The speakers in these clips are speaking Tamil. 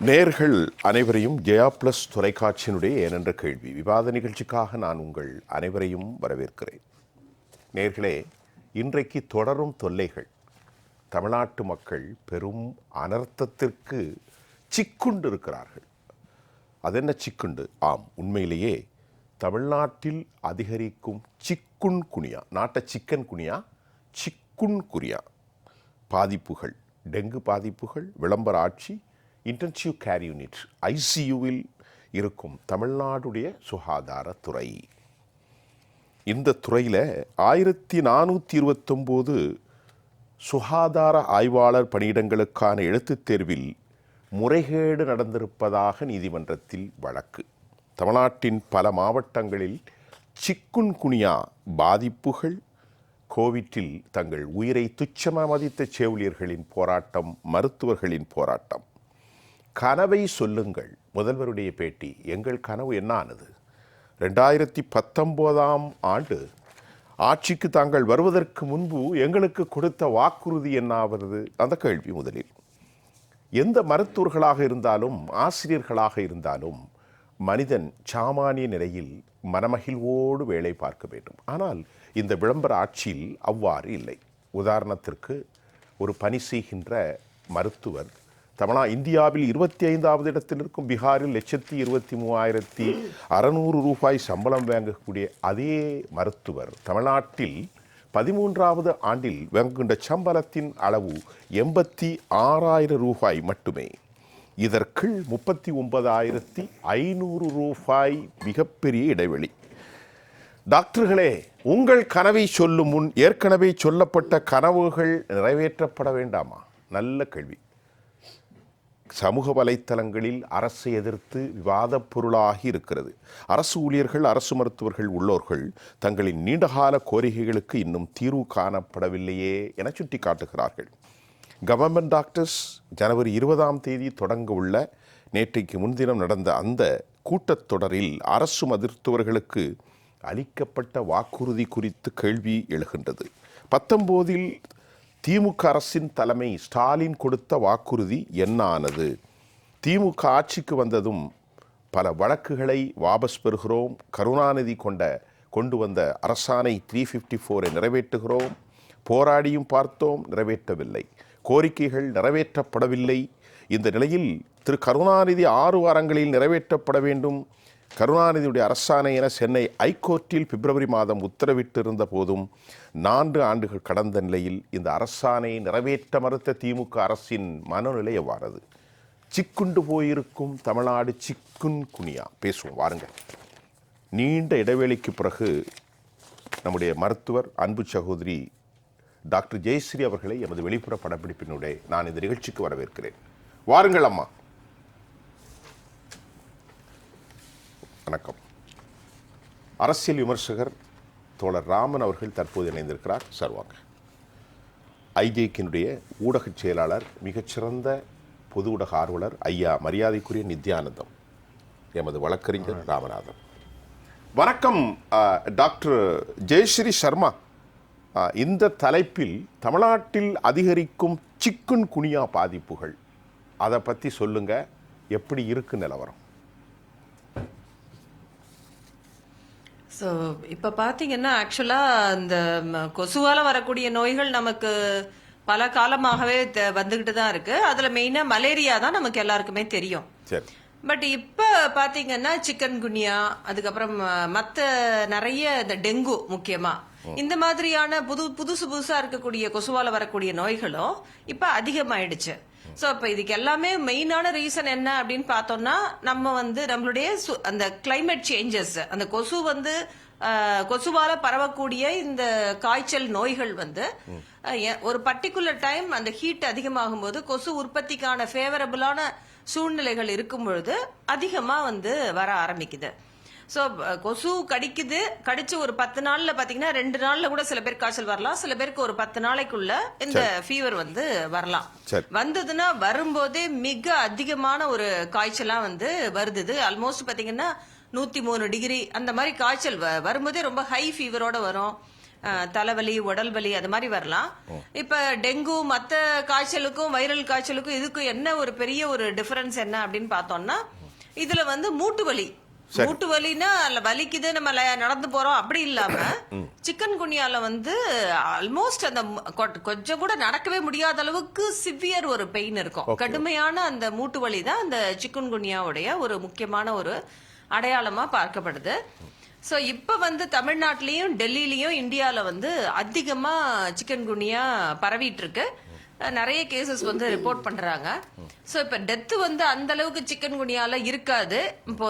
நேர்கள் அனைவரையும் ஜெயா பிளஸ் தொலைக்காட்சியினுடைய ஏனென்ற கேள்வி விவாத நிகழ்ச்சிக்காக நான் உங்கள் அனைவரையும் வரவேற்கிறேன். நேர்களே, இன்றைக்கு தொடரும் தொல்லைகள் தமிழ்நாட்டு மக்கள் பெரும் அனர்த்தத்திற்கு சிக்குண்டு இருக்கிறார்கள். அதென்ன சிக்குண்டு? ஆம், உண்மையிலேயே தமிழ்நாட்டில் அதிகரிக்கும் சிக்குன் குனியா, நாட்ட சிக்கன் குனியா, சிக்குன் குனியா பாதிப்புகள், டெங்கு பாதிப்புகள், விளம்பர ஆட்சி, இன்டென்சிவ் கேர் யூனிட் ஐசியூவில் இருக்கும் தமிழ்நாடுடைய சுகாதாரத்துறை. இந்த துறையில் 1429 சுகாதார ஆய்வாளர் பணியிடங்களுக்கான எழுத்துத் தேர்வில் முறைகேடு நடந்திருப்பதாக நீதிமன்றத்தில் வழக்கு. தமிழ்நாட்டின் பல மாவட்டங்களில் சிக்குன் குனியா பாதிப்புகள், கோவிட்டில் தங்கள் உயிரை துச்சமாக மதித்த செவிலியர்களின் போராட்டம், மருத்துவர்களின் போராட்டம். கனவை சொல்லுங்கள், முதல்வருடைய பேட்டி. எங்கள் கனவு என்ன ஆனது? 2019ஆம் ஆண்டு ஆட்சிக்கு தாங்கள் வருவதற்கு முன்பு எங்களுக்கு கொடுத்த வாக்குறுதி என்ன ஆகிறது? அந்த கேள்வி முதலில். எந்த மருத்துவர்களாக இருந்தாலும் ஆசிரியர்களாக இருந்தாலும் மனிதன் சாமானிய நிலையில் மனமகிழ்வோடு வேலை பார்க்க வேண்டும். ஆனால் இந்த விளம்பர ஆட்சியில் அவ்வாறு இல்லை. உதாரணத்திற்கு, ஒரு பணி செய்கின்ற மருத்துவர் இந்தியாவில் 25வது இடத்தில் இருக்கும் பீகாரில் 1,23,600 ரூபாய் சம்பளம் வாங்கக்கூடிய அதே மருத்துவர் தமிழ்நாட்டில் 13வது ஆண்டில் வாங்குகின்ற சம்பளத்தின் அளவு 86,000 ரூபாய் மட்டுமே. இதற்குள் 39,500 ரூபாய் மிகப்பெரிய இடைவெளி. டாக்டர்களே, உங்கள் கனவை சொல்லும் முன் ஏற்கனவே சொல்லப்பட்ட கனவுகள் நிறைவேற்றப்பட வேண்டாமா? நல்ல கேள்வி. சமூக வலைத்தளங்களில் அரசை எதிர்த்து விவாதப் பொருளாகி இருக்கிறது. அரசு ஊழியர்கள், அரசு மருத்துவர்கள் உள்ளோர்கள் தங்களின் நீண்டகால கோரிக்கைகளுக்கு இன்னும் தீர்வு காணப்படவில்லையே என சுட்டி காட்டுகிறார்கள். கவர்மெண்ட் டாக்டர்ஸ் ஜனவரி 20ஆம் தேதி தொடங்க உள்ள நேற்றைக்கு முன்தினம் நடந்த அந்த கூட்டத்தொடரில் அரசு மருத்துவர்களுக்கு அளிக்கப்பட்ட வாக்குறுதி குறித்து கேள்வி எழுகின்றது. 19இல் திமுக அரசின் தலைமை ஸ்டாலின் கொடுத்த வாக்குறுதி என்ன ஆனது? திமுக ஆட்சிக்கு வந்ததும் பல வழக்குகளை வாபஸ் பெறுகிறோம், கருணாநிதி கொண்டு வந்த அரசாணை 354 நிறைவேற்றுகிறோம், போராடியும் பார்த்தோம், நிறைவேற்றவில்லை, கோரிக்கைகள் நிறைவேற்றப்படவில்லை. இந்த நிலையில் திரு கருணாநிதி 6 வாரங்களில் நிறைவேற்றப்பட வேண்டும், கருணாநிதியுடைய அரசாணை என சென்னை ஐகோர்ட்டில் பிப்ரவரி மாதம் உத்தரவிட்டிருந்த போதும் 4 ஆண்டுகள் கடந்த நிலையில் இந்த அரசாணை நிறைவேற்ற மறுத்த திமுக அரசின் மனநிலை எவ்வாறது? சிக்குண்டு போயிருக்கும் தமிழ்நாடு சிக்குன் குனியா. பேசுவோம் வாருங்கள். நீண்ட இடைவேளைக்கு பிறகு நம்முடைய மருத்துவர் அன்பு சகோதரி டாக்டர் ஜெயஸ்ரீ அவர்களை எமது வெளிப்புற படப்பிடிப்பினுடைய நான் இந்த நிகழ்ச்சிக்கு வரவேற்கிறேன். வாருங்கள் அம்மா. வணக்கம். அரசியல் விமர்சகர் தோழர் ராமன் அவர்கள் தற்போது இணைந்திருக்கிறார். சார் வாங்க. ஐஜேக்கினுடைய ஊடகச் செயலாளர், மிகச்சிறந்த பொது ஊடக ஆர்வலர் ஐயா மரியாதைக்குரிய நித்யானந்தம், எமது வழக்கறிஞர் ராமநாதன். வணக்கம் டாக்டர் ஜெயஸ்ரீ சர்மா. இந்த தலைப்பில் தமிழ்நாட்டில் அதிகரிக்கும் சிக்குன் குனியா பாதிப்புகள், அதை பற்றி சொல்லுங்க. எப்படி இருக்கு நிலவரம்? ஸோ இப்போ பார்த்தீங்கன்னா, ஆக்சுவலாக இந்த கொசுவால் வரக்கூடிய நோய்கள் நமக்கு பல காலமாகவே வந்துக்கிட்டு தான் இருக்குது. அதில் மெயினாக மலேரியா தான் நமக்கு எல்லாருக்குமே தெரியும். பட் இப்போ பார்த்தீங்கன்னா சிக்கன் குனியா, அதுக்கப்புறம் மற்ற நிறைய இந்த டெங்கு முக்கியமாக, இந்த மாதிரியான புதுசாக இருக்கக்கூடிய கொசுவால் வரக்கூடிய நோய்களும் இப்போ அதிகமாயிடுச்சு. ஸோ இப்போ இதுக்கு எல்லாமே மெயினான ரீசன் என்ன அப்படின்னு பார்த்தோம்னா, நம்மளுடைய அந்த கிளைமேட் சேஞ்சஸ், அந்த கொசுவால பரவக்கூடிய இந்த காய்ச்சல் நோய்கள் ஒரு பர்டிகுலர் டைம் அந்த ஹீட் அதிகமாகும் போது கொசு உற்பத்திக்கான ஃபேவரபிளான சூழ்நிலைகள் இருக்கும் பொழுது அதிகமா வர ஆரம்பிக்குது. ஸோ கொசு கடிச்சு ஒரு 10 நாள்ல பாத்தீங்கன்னா 2 நாள்ல கூட சில பேர் காய்ச்சல் வரலாம், சில பேருக்கு ஒரு 10 நாளைக்குள்ள இந்த ஃபீவர் வரலாம். வந்ததுன்னா வரும்போதே மிக அதிகமான ஒரு காய்ச்சலா வருது. ஆல்மோஸ்ட் பாத்தீங்கன்னா 103 டிகிரி அந்த மாதிரி காய்ச்சல் வரும்போதே ரொம்ப ஹை ஃபீவரோட வரும். தலைவலி, உடல் வலி அது மாதிரி வரலாம். இப்ப டெங்கு மத்த காய்ச்சலுக்கும் வைரல் காய்ச்சலுக்கும் இதுக்கும் என்ன ஒரு பெரிய ஒரு டிஃபரன்ஸ் என்ன அப்படின்னு பார்த்தோம்னா, இதுல வந்து மூட்டு வலி வலின்னா வலிக்குது நம்ம நடந்து போறோம் அப்படி இல்லாம, சிக்கன் குனியால வந்து ஆல்மோஸ்ட் அந்த கொஞ்சம் கூட நடக்கவே முடியாத அளவுக்கு சிவியர் ஒரு பெயின் இருக்கும். கடுமையான அந்த மூட்டு வலி தான் அந்த சிக்கன் குனியாவுடைய ஒரு முக்கியமான ஒரு அடையாளமா பார்க்கப்படுது. சோ இப்ப வந்து தமிழ்நாட்டிலயும் டெல்லியிலயும் இந்தியால வந்து அதிகமா சிக்கன் குனியா பரவிட்டு இருக்கு. நிறைய கேசஸ் வந்து ரிப்போர்ட் பண்றாங்க. சோ இப்ப டெத் வந்து அந்த அளவுக்கு சிக்கன் குனியால இருக்காது. இப்போ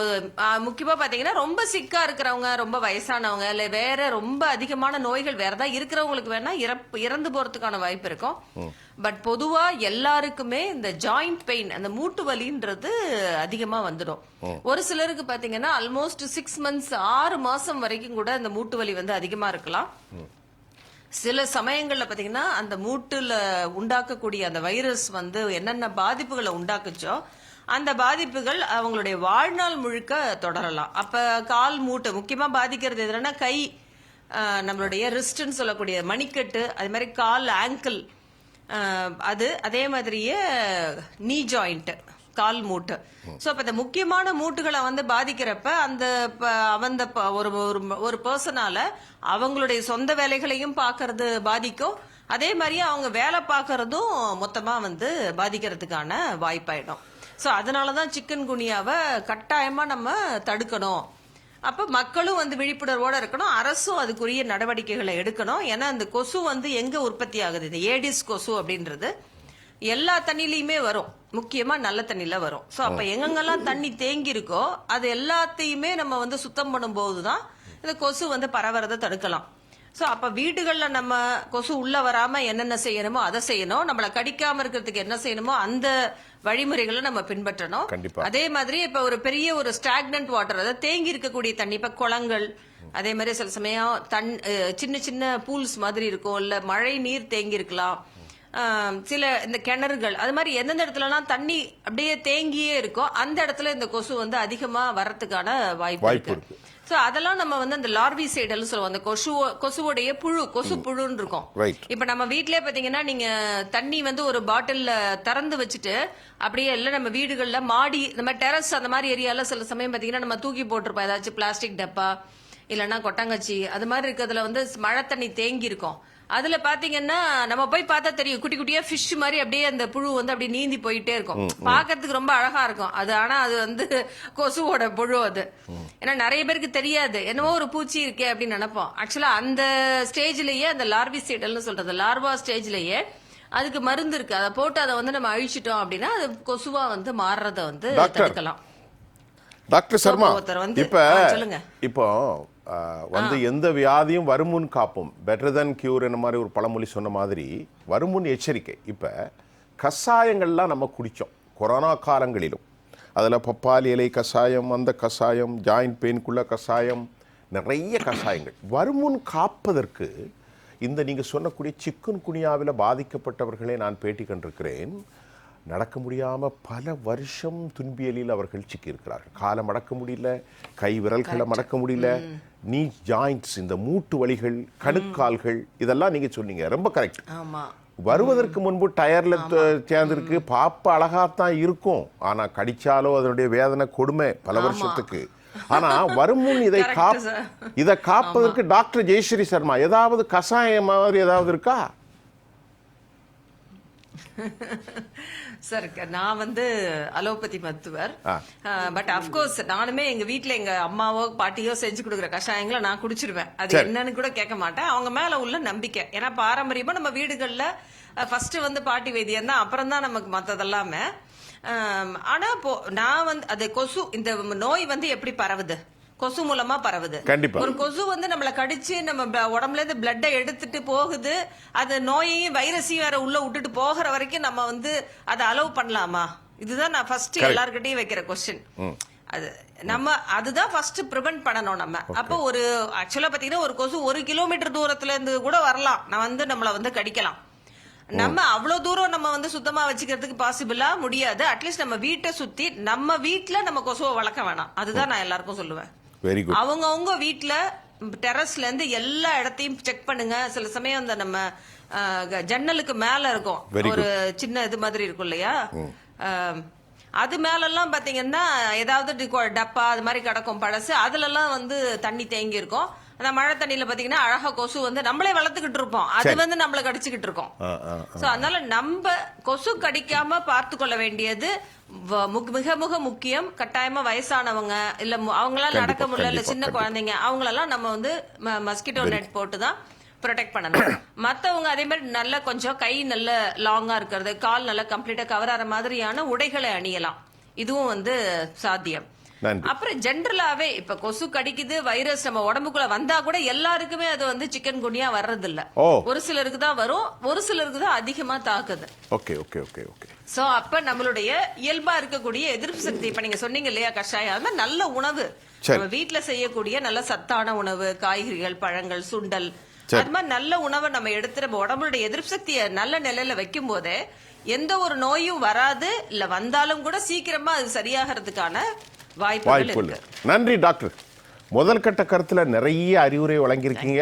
முக்கியமா பாத்தீங்கன்னா ரொம்ப சிக்கா இருக்கிறவங்க, ரொம்ப வயசானவங்க, இல்ல வேற ரொம்ப அதிகமான நோய்கள் வேற ஏதாவது இருக்கிறவங்களுக்கு வேணா இறந்து போறதுக்கான வாய்ப்பு இருக்கும். பட் பொதுவா எல்லாருக்குமே இந்த ஜாயிண்ட் பெயின், அந்த மூட்டு வலின்றது அதிகமா வந்துடும். ஒரு சிலருக்கு பாத்தீங்கன்னா ஆல்மோஸ்ட் 6 months 6 மாசம் வரைக்கும் கூட இந்த மூட்டு வலி வந்து அதிகமா இருக்கலாம். சில சமயங்கள்ல பாத்தீங்கன்னா அந்த மூட்டுல உண்டாக்கக்கூடிய அந்த வைரஸ் வந்து என்னென்ன பாதிப்புகளை உண்டாக்குச்சோ அந்த பாதிப்புகள் அவங்களுடைய வாழ்நாள் முழுக்க தொடரலாம். அப்ப கால் மூட்டு முக்கியமா பாதிக்கிறது எதுனா கை, நம்மளுடைய ரிஸ்ட்ன்னு சொல்லக்கூடிய மணிக்கட்டு, அதே மாதிரி கால் ஆங்கிள், அது அதே மாதிரியே நீ ஜாயிண்ட், கால் மூட்டு. சோ அப்ப இந்த முக்கியமான மூட்டுகளை வந்து பாதிக்கிறப்ப அந்த ஒரு பர்சனால அவங்களுடைய சொந்த வேலைகளையும் பாக்குறது பாதிக்கும். அதே மாதிரி அவங்க வேலை பாக்குறதும் மொத்தமா வந்து பாதிக்கிறதுக்கான வாய்ப்பாயிடும். சோ அதனாலதான் சிக்கன் குனியாவை கட்டாயமா நம்ம தடுக்கணும். அப்ப மக்களும் வந்து விழிப்புணர்வோட இருக்கணும், அரசும் அதுக்குரிய நடவடிக்கைகளை எடுக்கணும். ஏன்னா இந்த கொசு வந்து எங்க உற்பத்தி ஆகுது, இந்த ஏடிஸ் கொசு அப்படின்றது எல்லா தண்ணிலையுமே வரும், முக்கியமா நல்ல தண்ணில வரும். சோ அப்ப எங்கெங்கெல்லாம் தண்ணி தேங்கி இருக்கோ அது எல்லாத்தையுமே நம்ம வந்து சுத்தம் பண்ணும் போதுதான் இந்த கொசு வந்து பரவறதை தடுக்கலாம். சோ அப்ப வீடுகள்ல நம்ம கொசு உள்ள வராம என்னென்ன செய்யணுமோ அதை செய்யணும், நம்மள கடிக்காம இருக்கிறதுக்கு என்ன செய்யணுமோ அந்த வழிமுறைகளை நம்ம பின்பற்றணும். அதே மாதிரி இப்ப ஒரு பெரிய ஒரு ஸ்டாக்னன்ட் வாட்டர், அதாவது தேங்கி இருக்கக்கூடிய தண்ணி, இப்ப குளங்கள், அதே மாதிரி சில சமயம் சின்ன சின்ன பூல்ஸ் மாதிரி இருக்கும், இல்ல மழை நீர் தேங்கி இருக்கலாம், சில இந்த கிணறுகள், அது மாதிரி எந்தெந்த இடத்துலலாம் தண்ணி அப்படியே தேங்கியே இருக்கோ அந்த இடத்துல இந்த கொசு வந்து அதிகமா வர்றதுக்கான வாய்ப்பு இருக்கு. சோ அதெல்லாம் நம்ம வந்து அந்த லார்வி சைடுன்னு சொல்லுவோம், அந்த கொசுவோடைய கொசு புழுன்னு இருக்கும். இப்ப நம்ம வீட்லயே பாத்தீங்கன்னா நீங்க தண்ணி வந்து ஒரு பாட்டில்ல திறந்து வச்சுட்டு அப்படியே எல்லாம் நம்ம வீடுகள்ல மாடி இந்த மாதிரி டெரஸ் அந்த மாதிரி ஏரியால சில சமயம் பாத்தீங்கன்னா நம்ம தூக்கி போட்டிருப்போம் ஏதாச்சும் பிளாஸ்டிக் டப்பா இல்லைன்னா கொட்டாங்கச்சி, அது மாதிரி இருக்கிறதுல வந்து மழை தண்ணி தேங்கி இருக்கும். அதுல பாத்தீங்கன்னா நம்ம போய் பார்த்தா தெரியும், குட்டி குட்டியா ஃபிஷ் மாதிரி அப்படியே அந்த புழு வந்து அப்படியே நீந்தி போயிட்டே இருக்கும். பாக்கிறதுக்கு ரொம்ப அழகா இருக்கும் அது. ஆனா அது வந்து கொசுவோட புழு அது. ஏன்னா நிறைய பேருக்கு தெரியாது, என்னவோ ஒரு பூச்சி இருக்கே அப்படின்னு நினைப்போம். ஆக்சுவலா அந்த ஸ்டேஜ்லயே, அந்த லார்வி ஸ்டேஜ்னு சொல்றது, லார்வா ஸ்டேஜ்லயே அதுக்கு மருந்து இருக்கு. அதை போட்டு அதை வந்து நம்ம அழிச்சிட்டோம் அப்படின்னா அது கொசுவா வந்து மாறுறத வந்து தடுக்கலாம். டாக்டர் சர்மா, இப்போ வந்து எந்த வியாதியும் வருமுன் காப்போம், பெட்டர் தென் கியூர் என்ன மாதிரி ஒரு பழமொழி சொன்ன மாதிரி வருமுன் எச்சரிக்கை. இப்போ கஷாயங்கள்லாம் நம்ம குடித்தோம் கொரோனா காலங்களிலும், அதில் பப்பாளி இலை கஷாயம், அந்த கஷாயம், ஜாயிண்ட் பெயின்குள்ள கஷாயம், நிறைய கஷாயங்கள். வருமுன் காப்பதற்கு இந்த நீங்கள் சொன்னக்கூடிய சிக்கன் குனியாவில் பாதிக்கப்பட்டவர்களே நான் பேட்டி கண்டிருக்கிறேன். நடக்க முடியாமல் பல வருஷம் துன்பியலில் அவர்கள் சிக்கியிருக்கிறார்கள். காலை மடக்க முடியல, கை விரல்களை மடக்க முடியல, நீ ஜாயிண்ட்ஸ், இந்த மூட்டு வலிகள், கணுக்கால்கள், இதெல்லாம் நீங்க சொன்னீங்க, ரொம்ப கரெக்ட். வருவதற்கு முன்பு டயர்ல சேர்ந்திருக்கு, பாப்பா அழகாத்தான் இருக்கும், ஆனா கடிச்சாலோ அதனுடைய வேதனை கொடுமை பல வருஷத்துக்கு. ஆனா வருமுன் இதை காப்பதற்கு டாக்டர் ஜெயஸ்ரீ சர்மா ஏதாவது கஷாயம் மாதிரி ஏதாவது இருக்கா? சார் நான் வந்து அலோபதி மருத்துவர். பட் அப்கோர்ஸ் நானுமே எங்க வீட்டுல எங்க அம்மாவோ பாட்டியோ செஞ்சு கொடுக்குற கஷாயங்களை நான் குடிச்சிருவேன். அது என்னன்னு கூட கேட்க மாட்டேன். அவங்க மேல உள்ள நம்பிக்கை. ஏன்னா பாரம்பரியமா நம்ம வீடுகள்ல ஃபர்ஸ்ட் வந்து பாட்டி வைத்தியம் தான், அப்புறம் தான் நமக்கு மத்ததெல்லாமே. ஆனா நான் வந்து அது கொசு, இந்த நோய் வந்து எப்படி பரவுது, கொசு மூலமா பரவுது. ஒரு கொசு வந்து நம்மள கடிச்சு நம்ம உடம்புல இருந்து பிளட்டை எடுத்துட்டு போகுது, அது நோயையும் வைரஸையும் வேற உள்ள விட்டுட்டு போகிற வரைக்கும் நம்ம வந்து அதை அலோவ் பண்ணலாமா? இதுதான் நான் ஃபர்ஸ்ட் எல்லார்கிட்டையும் வைக்கிற கொஸ்டின். அது நம்ம அதுதான் ஃபர்ஸ்ட் ப்ரிவென்ட் பண்ணணும் நம்ம. அப்போ ஒரு ஆக்சுவலா பாத்தீங்கன்னா ஒரு கொசு 1 கிலோமீட்டர் தூரத்துல இருந்து கூட வரலாம், நான் வந்து நம்மள வந்து கடிக்கலாம். நம்ம அவ்வளவு தூரம் நம்ம வந்து சுத்தமா வச்சுக்கிறதுக்கு பாசிபிளா முடியாது. அட்லீஸ்ட் நம்ம வீட்டை சுத்தி நம்ம வீட்டுல நம்ம கொசுவை வளர்க்க வேணாம். அதுதான் நான் எல்லாருக்கும் சொல்லுவேன். அவங்கவுங்க வீட்டுல டெரஸ்ல இருந்து எல்லா இடத்தையும் செக் பண்ணுங்க. சில சமயம் அந்த நம்ம ஜன்னலுக்கு மேல இருக்கும் ஒரு சின்ன இது மாதிரி இருக்கும் இல்லையா, அது மேலெல்லாம் பாத்தீங்கன்னா ஏதாவது டப்பா அது மாதிரி கிடக்கும் பழசு, அதுல எல்லாம் வந்து தண்ணி தேங்கி இருக்கும். அந்த மழை தண்ணியில பாத்தீங்கன்னா அழகா கொசு வந்து நம்மளே வளர்த்துக்கிட்டு இருப்போம், அது வந்து நம்மள கடிச்சுக்கிட்டு இருக்கோம். சோ அதனால நம்ம கொசு கடிக்காம பார்த்து கொள்ள வேண்டியது மிக மிக முக்கியம். கட்டாயமா வயசானவங்க இல்ல அவங்களால நடக்க முடியல இல்ல சின்ன குழந்தைங்க அவங்களெல்லாம் நம்ம வந்து மஸ்கிட்டோ நெட் போட்டுதான் ப்ரொடெக்ட் பண்ணணும். மத்தவங்க அதே மாதிரி நல்ல கொஞ்சம் கை நல்ல லாங்கா இருக்கிறது, கால் நல்லா கம்ப்ளீட்டா கவர் ஆகிற மாதிரியான உடைகளை அணியலாம், இதுவும் வந்து சாத்தியம். அப்புறம் ஜென்ரலாவே இப்ப கொசு கடிக்குது, வைரஸ் நம்ம உடம்புக்குள்ள வந்தா கூட எல்லாருக்குமே அது வந்து சிக்கன் குனியா வர்றது இல்ல. ஒரு சிலருக்கு தான் வரும், ஒரு சிலருக்கு தான் அதிகமா தாக்குது. Okay okay okay okay. So அப்ப நம்மளுடைய இயல்பா இருக்கக்கூடிய எதிர்ப்பு சக்தி, இப்ப நீங்க சொன்னீங்க இல்லையா கஷாயம், அந்த நல்ல உணவு நம்ம வீட்டுல செய்யக்கூடிய நல்ல சத்தான உணவு, காய்கறிகள், பழங்கள், சுண்டல், அது மாதிரி நல்ல உணவை நம்ம எடுத்து நம்ம உடம்புடைய எதிர்ப்பு சக்தியை நல்ல நிலையில வைக்கும் போதே எந்த ஒரு நோயும் வராது, இல்ல வந்தாலும் கூட சீக்கிரமா அது சரியாகிறதுக்கான வாய்ப்புகள் இருக்கு. நன்றி டாக்டர். முதல் கட்ட கருத்துல நிறைய அறிவுரை வழங்கியிருக்கீங்க.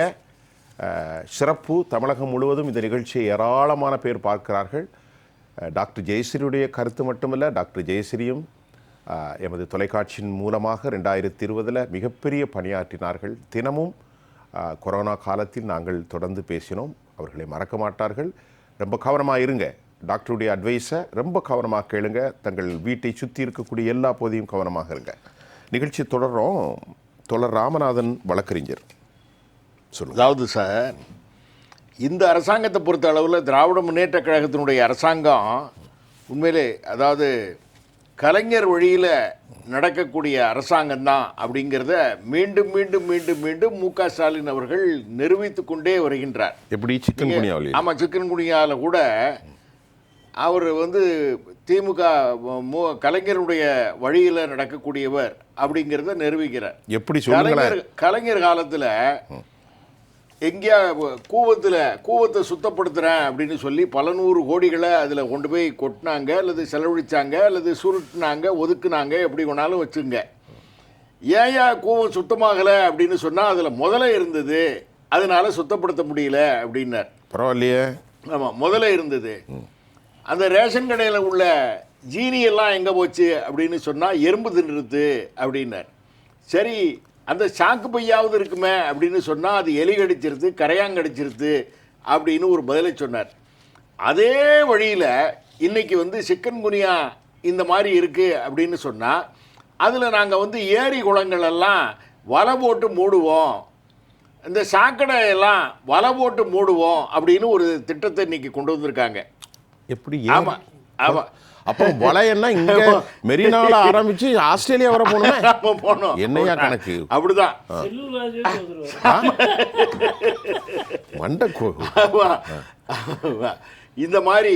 சிறப்பு. தமிழகம் முழுவதும் இந்த நிகழ்ச்சியை ஏராளமான பேர் பார்க்கிறார்கள். டாக்டர் ஜெயஸ்ரீயுடைய கருத்து மட்டுமல்ல, டாக்டர் ஜெயஸ்ரீயும் எமது தொலைக்காட்சியின் மூலமாக 2020 மிகப்பெரிய பணியாற்றினார்கள். தினமும் கொரோனா காலத்தில் நாங்கள் தொடர்ந்து பேசினோம். அவர்களை மறக்க மாட்டார்கள். ரொம்ப கவனமாக இருங்க. டாக்டருடைய அட்வைஸை ரொம்ப கவனமாக கேளுங்க. தங்கள் வீட்டை சுற்றி இருக்கக்கூடிய எல்லா பகுதியும் கவனமாக இருங்க. நிகழ்ச்சி தொடர்றோம். தொடர் ராமநாதன் வழக்கறிஞர் சொல்லுங்கள். அதாவது சார், இந்த அரசாங்கத்தை பொறுத்த அளவில் திராவிட முன்னேற்ற கழகத்தினுடைய அரசாங்கம் உண்மையிலே அதாவது கலைஞர் வழியில் நடக்கக்கூடிய அரசாங்கம் தான் அப்படிங்கிறத மீண்டும் மீண்டும் மீண்டும் மீண்டும் மு.க. ஸ்டாலின் அவர்கள் நிரூபித்து கொண்டே வருகின்றார். எப்படி சிக்கன் குனியாவில்? ஆமாம், சிக்கன் குனியாவில் கூட அவர் வந்து திமுக கலைஞருடைய வழியில் நடக்கக்கூடியவர் அப்படிங்கிறத நிரூபிக்கிறார். எப்படி கலைஞர் காலத்தில் எங்கேயா கூவத்தை சுத்தப்படுத்துகிறேன் அப்படின்னு சொல்லி பல நூறு கோடிகளை அதில் கொண்டு போய் கொட்டினாங்க, அல்லது செலவழித்தாங்க, அல்லது சுருட்டினாங்க, ஒதுக்குனாங்க, எப்படி வேணாலும் வச்சுங்க. ஏயா கூவம் சுத்தமாகலை அப்படின்னு சொன்னால் அதில் முதல்ல இருந்தது, அதனால சுத்தப்படுத்த முடியல அப்படின்னார். பரவாயில்லையே. ஆமாம், முதல்ல இருந்தது. அந்த ரேஷன் கடையில் உள்ள ஜீனியெல்லாம் எங்கே போச்சு அப்படின்னு சொன்னால் எறும்பு தின்னுருது அப்படின்னார். சரி, அந்த சாக்கு பையாவது இருக்குமே அப்படின்னு சொன்னால் அது எலி கடிச்சிருது, கரையாங்கடிச்சிருது அப்படின்னு ஒரு பதிலை சொன்னார். அதே வழியில் இன்றைக்கி வந்து சிக்கன் குனியா இந்த மாதிரி இருக்குது அப்படின்னு சொன்னால் அதில் நாங்கள் வந்து ஏரி குளங்களெல்லாம் வலை போட்டு மூடுவோம், இந்த சாக்கடையெல்லாம் வலை போட்டு மூடுவோம் அப்படின்னு ஒரு திட்டத்தை இன்றைக்கி கொண்டு வந்திருக்காங்க. எப்படி? ஆமாம் ஆமாம். அப்போ வலையன்னா இங்க மெரினால ஆரம்பிச்சு ஆஸ்திரேலியா வர போனோம். என்னையா கணக்கு? அப்படிதான். இந்த மாதிரி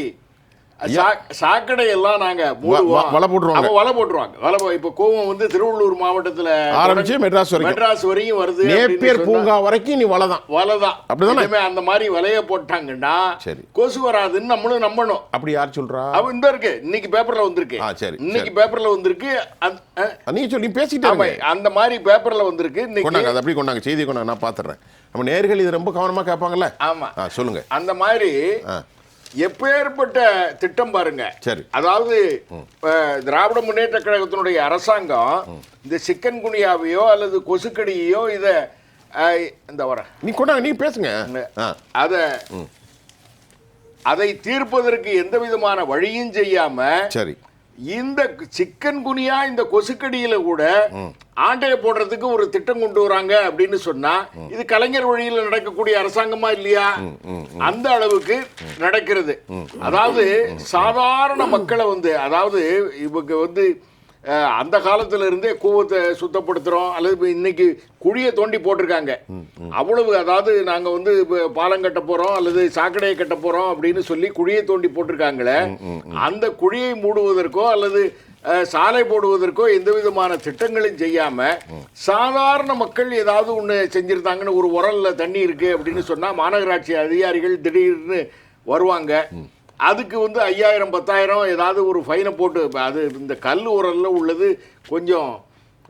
சாக்கடை எல்லாம் நாங்க வலை போட்டுருவாங்க. இப்ப கோவம் வந்து திருவள்ளூர் மாவட்டத்துல ஆரம்பிச்சு மெட்ராஸ் வரைக்கும் வருது. நேப்பியர் பூங்கா வரைக்கும் நீ வலைதான் அப்படிதான். அந்த மாதிரி வலைய போட்டாங்கன்னா கொசு வராதுன்னு நம்மளும் நம்பணும். அப்படி யார் சொல்றா? இந்த இருக்கு, இன்னைக்கு பேப்பர்ல வந்திருக்கு. இன்னைக்கு பேப்பர்ல வந்திருக்கு. நீ சொல்லி பேசிட்டு அந்த மாதிரி பேப்பர்ல வந்திருக்கு. இன்னைக்கு அப்படி கொண்டாங்க செய்தி கொண்டாங்க, நான் பாத்துறேன். நம்ம நேர்கள் இது ரொம்ப கவனமா கேட்பாங்கல்ல. ஆமா, சொல்லுங்க. அந்த மாதிரி எப்பேற்பட்ட திட்டம் பாருங்க. சரி, அதாவது திராவிட முன்னேற்ற கழகத்தினுடைய அரசாங்கம் இந்த சிக்கன் குனியாவையோ அல்லது கொசுக்கடியோ இத இந்த வர நீ கொண்டாங்க, நீ பேசுங்க. அதை தீர்ப்பதற்கு எந்த விதமான வழியும் செய்யாம சரி இந்த சிக்கன் குனியா இந்த கொசுக்கடியில கூட ஆண்டைய போடுறதுக்கு ஒரு திட்டம் கொண்டு வராங்க அப்படின்னு சொன்னா இது கலைஞர் வழியில் நடக்கக்கூடிய அரசாங்கமா இல்லையா? அந்த அளவுக்கு நடக்கிறது. அதாவது சாதாரண மக்களை வந்து, அதாவது இவங்க வந்து அந்த காலத்துல இருந்தே கூவத்தை சுத்தப்படுத்துறோம், அல்லது இன்னைக்கு குழியை தோண்டி போட்டிருக்காங்க அவ்வளவு. அதாவது நாங்க வந்து பாலம் கட்ட போறோம் அல்லது சாக்கடையை கட்ட போறோம் அப்படின்னு சொல்லி குழியை தோண்டி போட்டிருக்காங்களே, அந்த குழியை மூடுவதற்கோ அல்லது சாலை போடுவதற்கோ எந்த விதமான திட்டங்களும் செய்யாம சாதாரண மக்கள் ஏதாவது ஒண்ணு செஞ்சிருந்தாங்கன்னு, ஒரு உரல்ல தண்ணி இருக்கு அப்படின்னு சொன்னா மாநகராட்சி அதிகாரிகள் திடீர்னு வருவாங்க. அதுக்கு வந்து 5000 10,000 ஏதாவது ஒரு ஃபைனை போட்டு, அது இந்த கல் உரல்ல உள்ளது கொஞ்சம்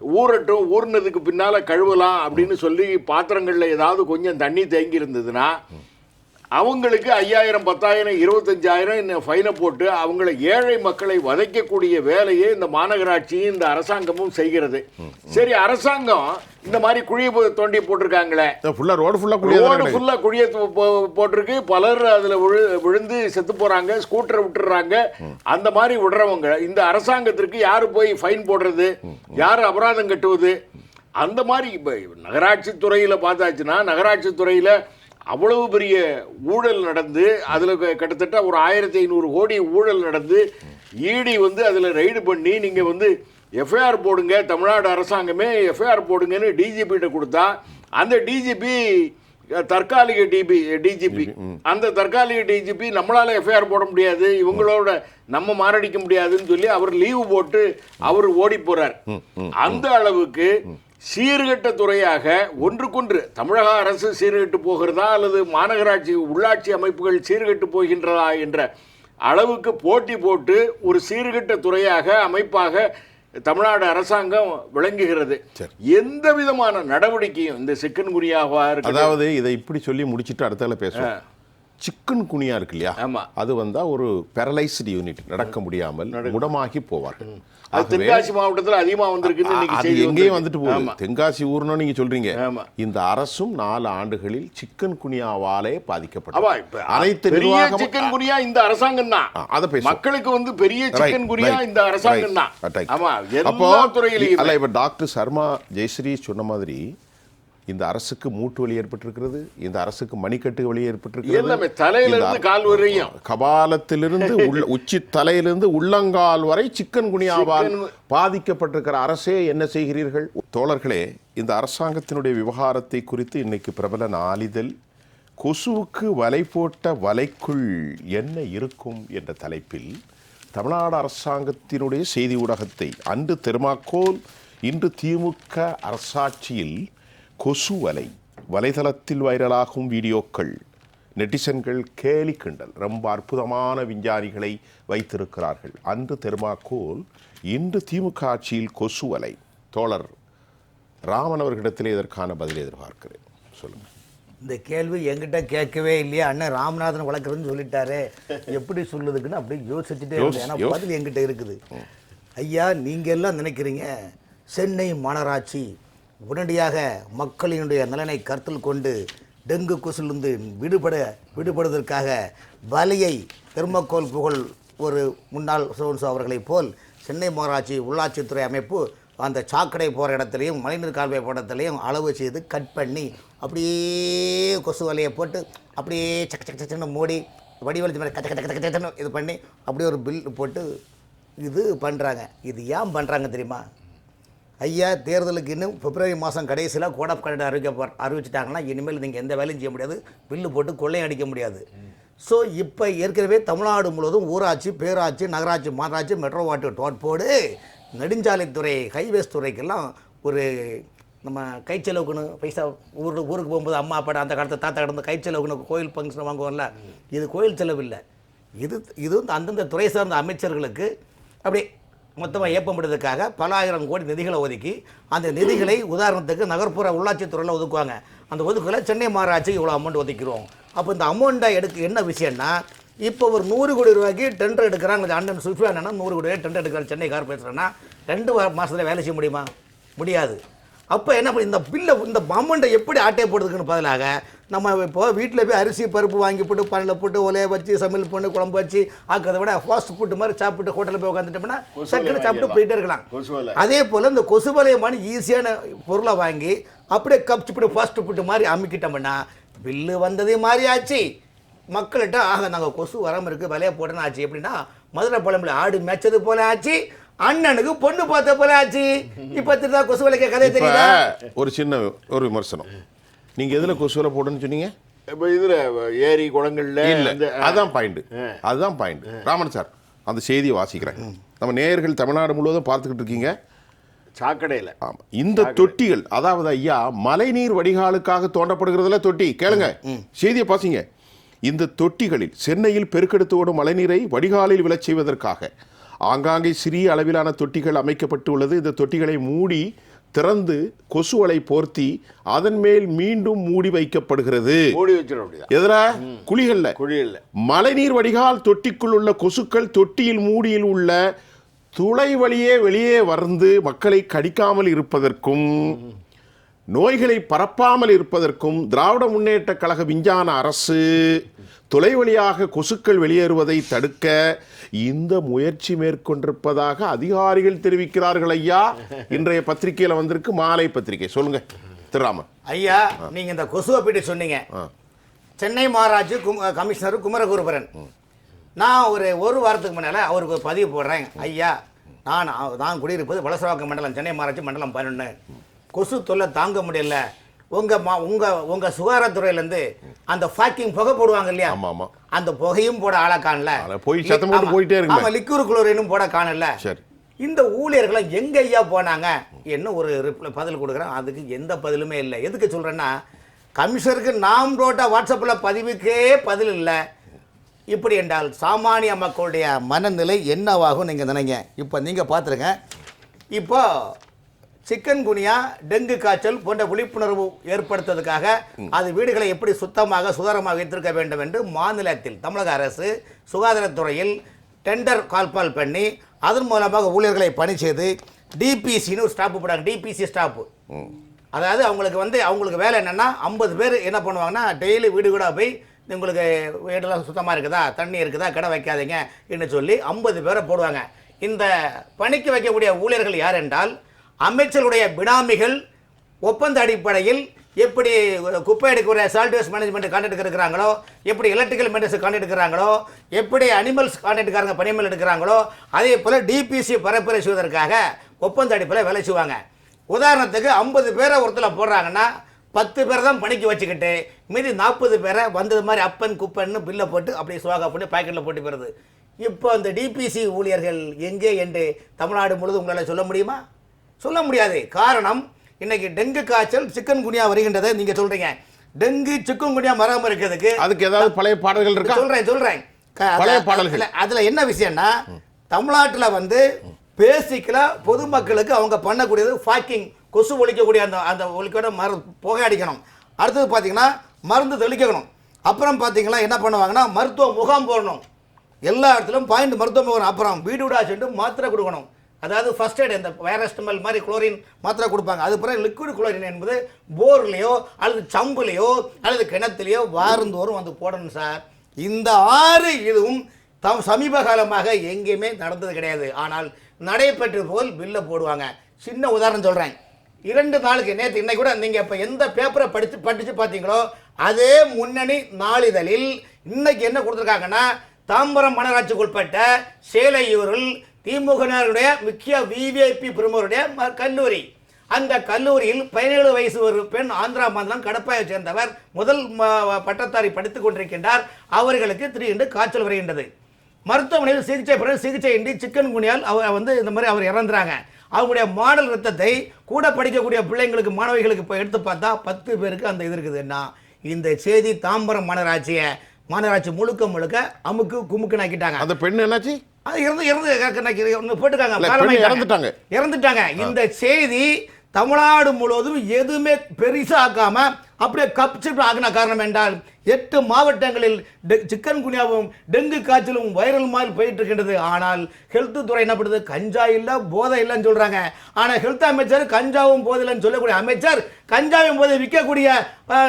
ஊறட்டும், ஊறினதுக்கு பின்னால கழுவலாம் அப்படின்னு சொல்லி பாத்திரங்கள்ல ஏதாவது கொஞ்சம் தண்ணி தேங்கி இருந்ததுன்னா அவங்களுக்கு 5000, 10,000, 25,000 ஃபைனை போட்டு அவங்கள ஏழை மக்களை வதைக்கக்கூடிய வேலையை இந்த மாநகராட்சியும் இந்த அரசாங்கமும் செய்கிறது. சரி, அரசாங்கம் இந்த மாதிரி குழியை தோண்டி போட்டிருக்காங்களே, ரோடு ஃபுல்லா குழியை போட்டிருக்கு, பலர் அதுல விழுந்து செத்து போறாங்க, ஸ்கூட்டரை விட்டுறாங்க. அந்த மாதிரி விடுறவங்க இந்த அரசாங்கத்திற்கு யாரு போய் ஃபைன் போடுறது, யாரு அபராதம் கட்டுவது? அந்த மாதிரி நகராட்சி துறையில பார்த்தாச்சுன்னா, நகராட்சி துறையில அவ்வளவு பெரிய ஊழல் நடந்து அதில் கிட்டத்தட்ட ஒரு 1500 கோடி ஊழல் நடந்து ஈடி வந்து அதில் ரைடு பண்ணி நீங்கள் வந்து எஃப்ஐஆர் போடுங்க, தமிழ்நாடு அரசாங்கமே எஃப்ஐஆர் போடுங்கன்னு டிஜிபிகிட்ட கொடுத்தா அந்த டிஜிபி தற்காலிக டிஜிபி அந்த தற்காலிக டிஜிபி நம்மளால எஃப்ஐஆர் போட முடியாது, இவங்களோட நம்ம மாரடிக்க முடியாதுன்னு சொல்லி அவர் லீவு போட்டு அவர் ஓடி போறார். அந்த அளவுக்கு சீர்கெட்ட துறையாக ஒன்றுக்கொன்று தமிழக அரசு சீர்கெட்டு போகிறதா அல்லது மாநகராட்சி உள்ளாட்சி அமைப்புகள் சீர்கெட்டு போகின்றதா என்ற அளவுக்கு போட்டி போட்டு ஒரு சீர்கெட்ட துறையாக அமைப்பாக தமிழ்நாடு அரசாங்கம் விளங்குகிறது. எந்த விதமான நடவடிக்கையும் இந்த சிக்கன் குனியாவா இருக்கு, அதாவது இதை இப்படி சொல்லி முடிச்சுட்டு அடுத்தால பேசுவோம். சிக்கன் குனியா இருக்கு இல்லையா, அது வந்தா ஒரு பேரலைஸ்டு யூனிட், நடக்க முடியாமல் முடமாகி போவார்கள். தென்காசி மாவட்டத்தில் அதிகமா வந்திருக்கு, எங்கேயும் வந்துட்டு போகுது. தென்காசி ஊர்னு நீங்க சொல்றீங்க. இந்த அரசும் 4 ஆண்டுகளில் சிக்கன் குனியாவாலே பாதிக்கப்பட்டது. அனைத்து நிர்வாகம் சிக்கன் குனியா இந்த அரசாங்கம் தான். அத பேச மக்களுக்கு வந்து பெரிய சிக்கன் குனியா இந்த அரசாங்கம் தான். ஆமா, எல்லா துறையிலும். அல்ல, இப்ப டாக்டர் சர்மா ஜெயஸ்ரீ சொன்ன மாதிரி இந்த அரசுக்கு மூட்டு வலி ஏற்பட்டிருக்கிறது, இந்த அரசுக்கு மணிக்கட்டு வலி ஏற்பட்டிருக்கிறது, தலையிலிருந்து கால் வரையும், கபாலத்திலிருந்து உச்சி தலையிலிருந்து உள்ளங்கால் வரை சிக்கன் குனியாவால் பாதிக்கப்பட்டிருக்கிற அரசே என்ன செய்கிறீர்கள்? தோழர்களே, இந்த அரசாங்கத்தினுடைய விவகாரத்தை குறித்து இன்னைக்கு பிரபல நாளிதழ் கொசுவுக்கு வலை போட்ட வலைக்குள் என்ன இருக்கும் என்ற தலைப்பில் தமிழ்நாடு அரசாங்கத்தினுடைய செய்தி ஊடகத்தை அன்று தெர்மாக்கோல், இன்று திமுக அரசாட்சியில் கொசு வலைதளத்தில் வைரலாகும் வீடியோக்கள், நெட்டிசன்கள் கேலி கிண்டல், ரொம்ப அற்புதமான விஞ்ஞானிகளை வைத்திருக்கிறார்கள். அன்று தெர்மாக்கோல், இன்று திமுக ஆட்சியில் கொசு வலை. தோழர் ராமன் அவர்களிடத்திலே இதற்கான பதிலை எதிர்பார்க்கிறேன். சொல்லுங்க. இந்த கேள்வி என்கிட்ட கேட்கவே இல்லையா, அண்ணன் ராமநாதன் வளர்க்குறதுன்னு சொல்லிட்டாரு, எப்படி சொல்லுதுக்குன்னு அப்படி யோசிச்சுட்டே இருந்தேன். ஏன்னா பதில் என்கிட்ட இருக்குது. ஐயா, நீங்க எல்லாம் நினைக்கிறீங்க சென்னை மாநகராட்சி உடனடியாக மக்களினுடைய நலனை கருத்தில் கொண்டு டெங்கு கொசுலிருந்து விடுபடுவதற்காக வலையை தெர்மாக்கோல் புகழ் ஒரு முன்னாள் சோன்சோ அவர்களைப் போல் சென்னை மாநகராட்சி உள்ளாட்சித்துறை அமைப்பு அந்த சாக்கடை போகிற இடத்துலையும் மழைநீர் கால்வாய் போகிற இடத்துலையும் அளவு செய்து கட் பண்ணி அப்படியே கொசு வலையை போட்டு அப்படியே சக்கன்னு மூடி வடிவழிச்சு மாதிரி கச்சன்னு இது பண்ணி அப்படியே ஒரு பில் போட்டு இது பண்ணுறாங்க. இது ஏன் பண்ணுறாங்க தெரியுமா? ஐயா, தேர்தலுக்கு இன்னும் பிப்ரவரி மாதம் கடைசியில் கோட் ஆஃப் கண்டக்ட் அறிவிச்சிட்டாங்கன்னா இனிமேல் நீங்கள் எந்த வேலையும் செய்ய முடியாது, பில்லு போட்டு கொள்ளையும் அடிக்க முடியாது. ஸோ இப்போ ஏற்கனவே தமிழ்நாடு முழுவதும் ஊராட்சி, பேராட்சி, நகராட்சி, மாநகராட்சி, மெட்ரோ வாட்டர் டோட்போர்டு, நெடுஞ்சாலைத்துறை, ஹைவேஸ் துறைக்கெல்லாம் ஒரு நம்ம கைச்செலவுக்குன்னு பைசா ஊருக்கு போகும்போது அம்மா அப்பாட்ட அந்த காலத்தில் தாத்தா கிடந்த கைச்செலவுக்குன்னு கோயில் ஃபங்க்ஷன் வாங்குவோம்ல, இது கோயில் செலவு இல்லை. இது அந்தந்த துறை சார்ந்த அமைச்சர்களுக்கு அப்படி மொத்தமாக ஏற்படுறதுக்காக பல ஆயிரம் கோடி நிதிகளை ஒதுக்கி அந்த நிதிகளை உதாரணத்துக்கு நகர்ப்புற உள்ளாட்சித்துறையில் ஒதுக்குவாங்க. அந்த ஒதுக்கலை சென்னை மாநகராட்சி இவ்வளோ அமௌண்ட் ஒதுக்கிறோம். அப்போ இந்த அமௌண்ட்டை என்ன விஷயம்னா, இப்போ ஒரு 100 கோடி ரூபாய்க்கு டெண்டர் எடுக்கிறாங்க. அண்ணன் சுஃபியா அண்ணா 100 கோடி ரூபாய் டெண்டர் எடுக்கிறாங்க சென்னை கார்பரேஷன்னா 2 மாதத்தில் வேலை செய்ய முடியுமா? முடியாது. அப்போ என்ன பண்ணி இந்த பில்லை இந்த அமௌண்ட்டை எப்படி ஆட்டையை போடுறதுக்குன்னு பதிலாக நம்ம இப்போ வீட்டில் போய் அரிசி பருப்பு வாங்கி போட்டு பானில் போட்டு ஒலையை வச்சு சமையல் பண்ணி குழம்பு வச்சு ஆக்கிறத விட ஃபாஸ்ட் ஃபுட்டு மாதிரி சாப்பிட்டு ஹோட்டலில் போய் உட்காந்துட்டோம்னா சட்டுன்னு சாப்பிட்டு போயிட்டே இருக்கலாம். அதே போல் இந்த கொசு வலையமான ஈஸியான பொருளை வாங்கி அப்படியே கப்ச்சு போட்டு ஃபாஸ்ட் ஃபுட்டு மாதிரி அமுக்கிட்டோம்னா பில்லு வந்ததே மாதிரி ஆச்சு. மக்கள்கிட்ட நாங்கள் கொசு வராமல் இருக்குது வலையை போட்டேன்னு ஆச்சு. எப்படின்னா மதுரை பழம்பில் ஆடு மேய்ச்சது போல ஆச்சு, அண்ணனுக்கு பொண்ணு பார்த்த போல ஆச்சு. இப்போ திருதா கொசு வலைக்க கதை தெரியல. ஒரு சின்ன ஒரு விமர்சனம், நீங்க எதுல கொசுவலை போடுன்னு சொன்னீங்க? இப்போ இதுல ஏரி குளங்கள்ல இல்ல, அதுதான் பாயிண்ட். ராமன் சார், அந்த செய்தியை வாசிக்கிறேன். நம்ம நேயர்கள் தமிழ்நாடு முழுவதும் பார்த்துக்கிட்டு இருக்கீங்க. சாக்கடையில் இந்த தொட்டிகள், அதாவது ஐயா மழைநீர் வடிகாலுக்காக தோண்டப்படுகிறதுல தொட்டி, கேளுங்க செய்தியை பாசிங்க. இந்த தொட்டிகளில் சென்னையில் பெருக்கெடுத்து ஓடும் மழைநீரை வடிகாலில் விழச் செய்வதற்காக ஆங்காங்கே சிறிய அளவிலான தொட்டிகள் அமைக்கப்பட்டு உள்ளது. இந்த தொட்டிகளை மூடி திறந்து கொசுவலை போர்த்தி அதன் மேல் மீண்டும் மூடி வைக்கப்படுகிறது. மூடி வச்சிடும். அப்படிதான் எதிரா குழிகள்ல குழியில் மழைநீர் வடிகால் தொட்டிக்குள் உள்ள கொசுக்கள் தொட்டியில் மூடியில் உள்ள துளை வழியே வெளியே வந்து மக்களை கடிக்காமல் இருப்பதற்கும் நோய்களை பரப்பாமல் இருப்பதற்கும் திராவிட முன்னேற்ற கழக விஞ்ஞான அரசு துளை வழியாக கொசுக்கள் வெளியேறுவதை தடுக்க இந்த முயற்சி மேற்கொண்டிருப்பதாக அதிகாரிகள் தெரிவிக்கிறார்கள். ஐயா, இன்றைய பத்திரிகையில் வந்திருக்கு, மாலை பத்திரிகை. சொல்லுங்க திருராமன் ஐயா. நீங்க இந்த கொசுவை பற்றி சொன்னீங்க. சென்னை மாநகராட்சி கமிஷனர் குமரகுருபரன், நான் ஒரு வாரத்துக்கு முன்னால அவருக்கு ஒரு பதிவு போடுறேன். ஐயா, நான் குடியிருப்பது வலசரவாக்கம் மண்டலம், சென்னை மாநகராட்சி மண்டலம் 11. கொசு தொல்லை தாங்க முடியல. உங்க சுகாதாரத்துறையிலேருந்து அந்த ஃபாக்கிங் புகை போடுவாங்க இல்லையா, அந்த புகையும் போட ஆளை காணல. ஆமா, லிக்யூர் குளோரினும் போட காணல. இந்த ஊழியர்களை எங்க ஐயா போனாங்க என்ன ஒரு பதில் கொடுக்குறேன். அதுக்கு எந்த பதிலுமே இல்லை. எதுக்கு சொல்றேன்னா, கமிஷனருக்கு நாம் ரோட்டா வாட்ஸ்அப்பில் பதிவுக்கே பதில் இல்லை. இப்படி என்றால் சாமானிய மக்களுடைய மனநிலை என்னவாகும் நீங்கள் நினைங்க. இப்போ நீங்கள் பார்த்துருங்க. இப்போ சிக்கன் குனியா, டெங்கு காய்ச்சல் போன்ற விழிப்புணர்வு ஏற்படுத்துவதற்காக அது வீடுகளை எப்படி சுத்தமாக சுகாதாரமாக வைத்திருக்க வேண்டும் என்று மாநிலத்தில் தமிழக அரசு சுகாதாரத்துறையில் டெண்டர் கால்பால் பண்ணி அதன் மூலமாக ஊழியர்களை பணி செய்து டிபிசின்னு ஒரு ஸ்டாப்பு போடாங்க. டிபிசி ஸ்டாப்பு, அதாவது அவங்களுக்கு வேலை என்னென்னா 50 பேர் என்ன பண்ணுவாங்கன்னா, டெய்லி வீடு கூட போய் உங்களுக்கு வீடெல்லாம் சுத்தமாக இருக்குதா, தண்ணி இருக்குதா, கடை வைக்காதீங்க என்று சொல்லி 50 பேரை போடுவாங்க. இந்த பணிக்கு வைக்கக்கூடிய ஊழியர்கள் யார் என்றால் அமைச்சருடைய பினாமிகள். ஒப்பந்த அடிப்படையில் எப்படி குப்பை எடுக்கிற சால்ட் வேஸ்ட் மேனேஜ்மெண்ட் கான்ட்ராக்ட் இருக்கிறாங்களோ, எப்படி எலக்ட்ரிக்கல் மெயின்டெனன்ஸ் கான்ட்ராக்ட் எடுக்கிறாங்களோ, எப்படி அனிமல்ஸ் கான்ட்ராக்ட்காரங்க பணிமல் எடுக்கிறாங்களோ, அதே போல் டிபிசி பரப்புரை செய்வதற்காக ஒப்பந்த அடிப்படையில் வேலை செய்வாங்க. உதாரணத்துக்கு 50 பேரை ஒருத்தர் போடுறாங்கன்னா 10 பேரை தான் பணிக்கு வச்சுக்கிட்டு மீதி 40 பேரை வந்தது மாதிரி அப்பன் குப்பன்னு பில்லை போட்டு அப்படியே சுவாகா பண்ணி பாக்கெட்டில் போட்டு போகிறது. இப்போ அந்த டிபிசி ஊழியர்கள் எங்கே என்று தமிழ்நாடு முழுவதும் உங்களால் சொல்ல முடியுமா? சொல்ல முடியாது. காரணம், இன்னைக்கு டெங்கு காய்ச்சல், சிக்கன் குனியா வருகின்றதை நீங்க சொல்றீங்க. டெங்கு சிக்கன் குனியா வராம இருக்கிறதுக்கு அதுக்கு ஏதாவது பழைய பாடல்கள் இருக்கா? சொல்றேன். பழைய பாடல்கள். அதுல என்ன விஷயம்னா, தமிழ்நாட்டில் பேசிக்கலா பொதுமக்களுக்கு அவங்க பண்ணக்கூடியது ஃபாக்கிங், கொசு ஒழிக்கக்கூடிய அந்த ஒழிக்கோட புகை அடிக்கணும். அடுத்தது பார்த்தீங்கன்னா மருந்து தெளிக்கணும். அப்புறம் பார்த்தீங்கன்னா என்ன பண்ணுவாங்கன்னா, மருத்துவ முகாம் போடணும். எல்லா இடத்துலையும் பாயிண்ட் மருத்துவ முகாம். அப்புறம் வீடு வீடா சென்று மாத்திரை கொடுக்கணும். அதாவது ஃபர்ஸ்ட் எய்ட், இந்த வைரஸ்டமல் மாதிரி குளோரின் மாத்திரை கொடுப்பாங்க. அது பிறகு லிக்விட் குளோரின் என்பது போர்லேயோ அல்லது சம்புலையோ அல்லது கிணத்துலையோ வாரந்தோறும் போடணும் சார். இந்த 6 இதுவும் சமீப காலமாக எங்கேயுமே நடந்தது கிடையாது. ஆனால் நடைபெற்று போல் பில்லை போடுவாங்க. சின்ன உதாரணம் சொல்கிறேன். 2 நாளுக்கு நேற்று இன்னைக்கு கூட நீங்கள் இப்போ எந்த பேப்பரை படித்து பார்த்தீங்களோ அதே முன்னணி நாளிதழில் இன்னைக்கு என்ன கொடுத்துருக்காங்கன்னா, தாம்பரம் மாநகராட்சிக்கு உட்பட்ட சேலையூரில் திமுகவினருடைய முக்கிய விவிஐபி பிரமுகருடைய கல்லூரி. அந்த கல்லூரியில் 17 வயசு ஒரு பெண், ஆந்திரா மாநிலம் கடப்பாயை சேர்ந்தவர், முதல் பட்டத்தாரி படித்துக் கொண்டிருக்கின்றார். அவர்களுக்கு திடீரென்று காய்ச்சல் வருகின்றது. மருத்துவமனையில் சிகிச்சையின்றி சிக்கன் குனியால் இந்த மாதிரி அவர் இறந்துறாங்க. அவங்களுடைய மாடல் ரத்தத்தை கூட படிக்கக்கூடிய பிள்ளைங்களுக்கு, மாணவிகளுக்கு இப்போ எடுத்து பார்த்தா 10 பேருக்கு அந்த இது இருக்குதுன்னா, இந்த செய்தி தாம்பரம் மாநகராட்சி முழுக்க அமுக்கு குமுக்கு நாக்கிட்டாங்க. அந்த பெண் என்னாச்சு? இறந்துட்டாங்க. இந்த செய்தி தமிழ்நாடு முழுவதும் எதுவுமே பெரிசாக்காம அப்படியே கப்சிப் ஆகின காரணம் என்றால் 8 மாவட்டங்களில் சிக்கன் குனியாவும் டெங்கு காய்ச்சலும் வைரல் மாதிரி போயிட்டு இருக்கின்றது. ஆனால் ஹெல்த் துறை என்ன பண்ணுது, கஞ்சா இல்லை போதை இல்லைன்னு சொல்றாங்க. ஆனால் ஹெல்த் அமைச்சர் கஞ்சாவும் போதை இல்லைன்னு சொல்லக்கூடிய அமைச்சர் கஞ்சாவும் போதை விற்கக்கூடிய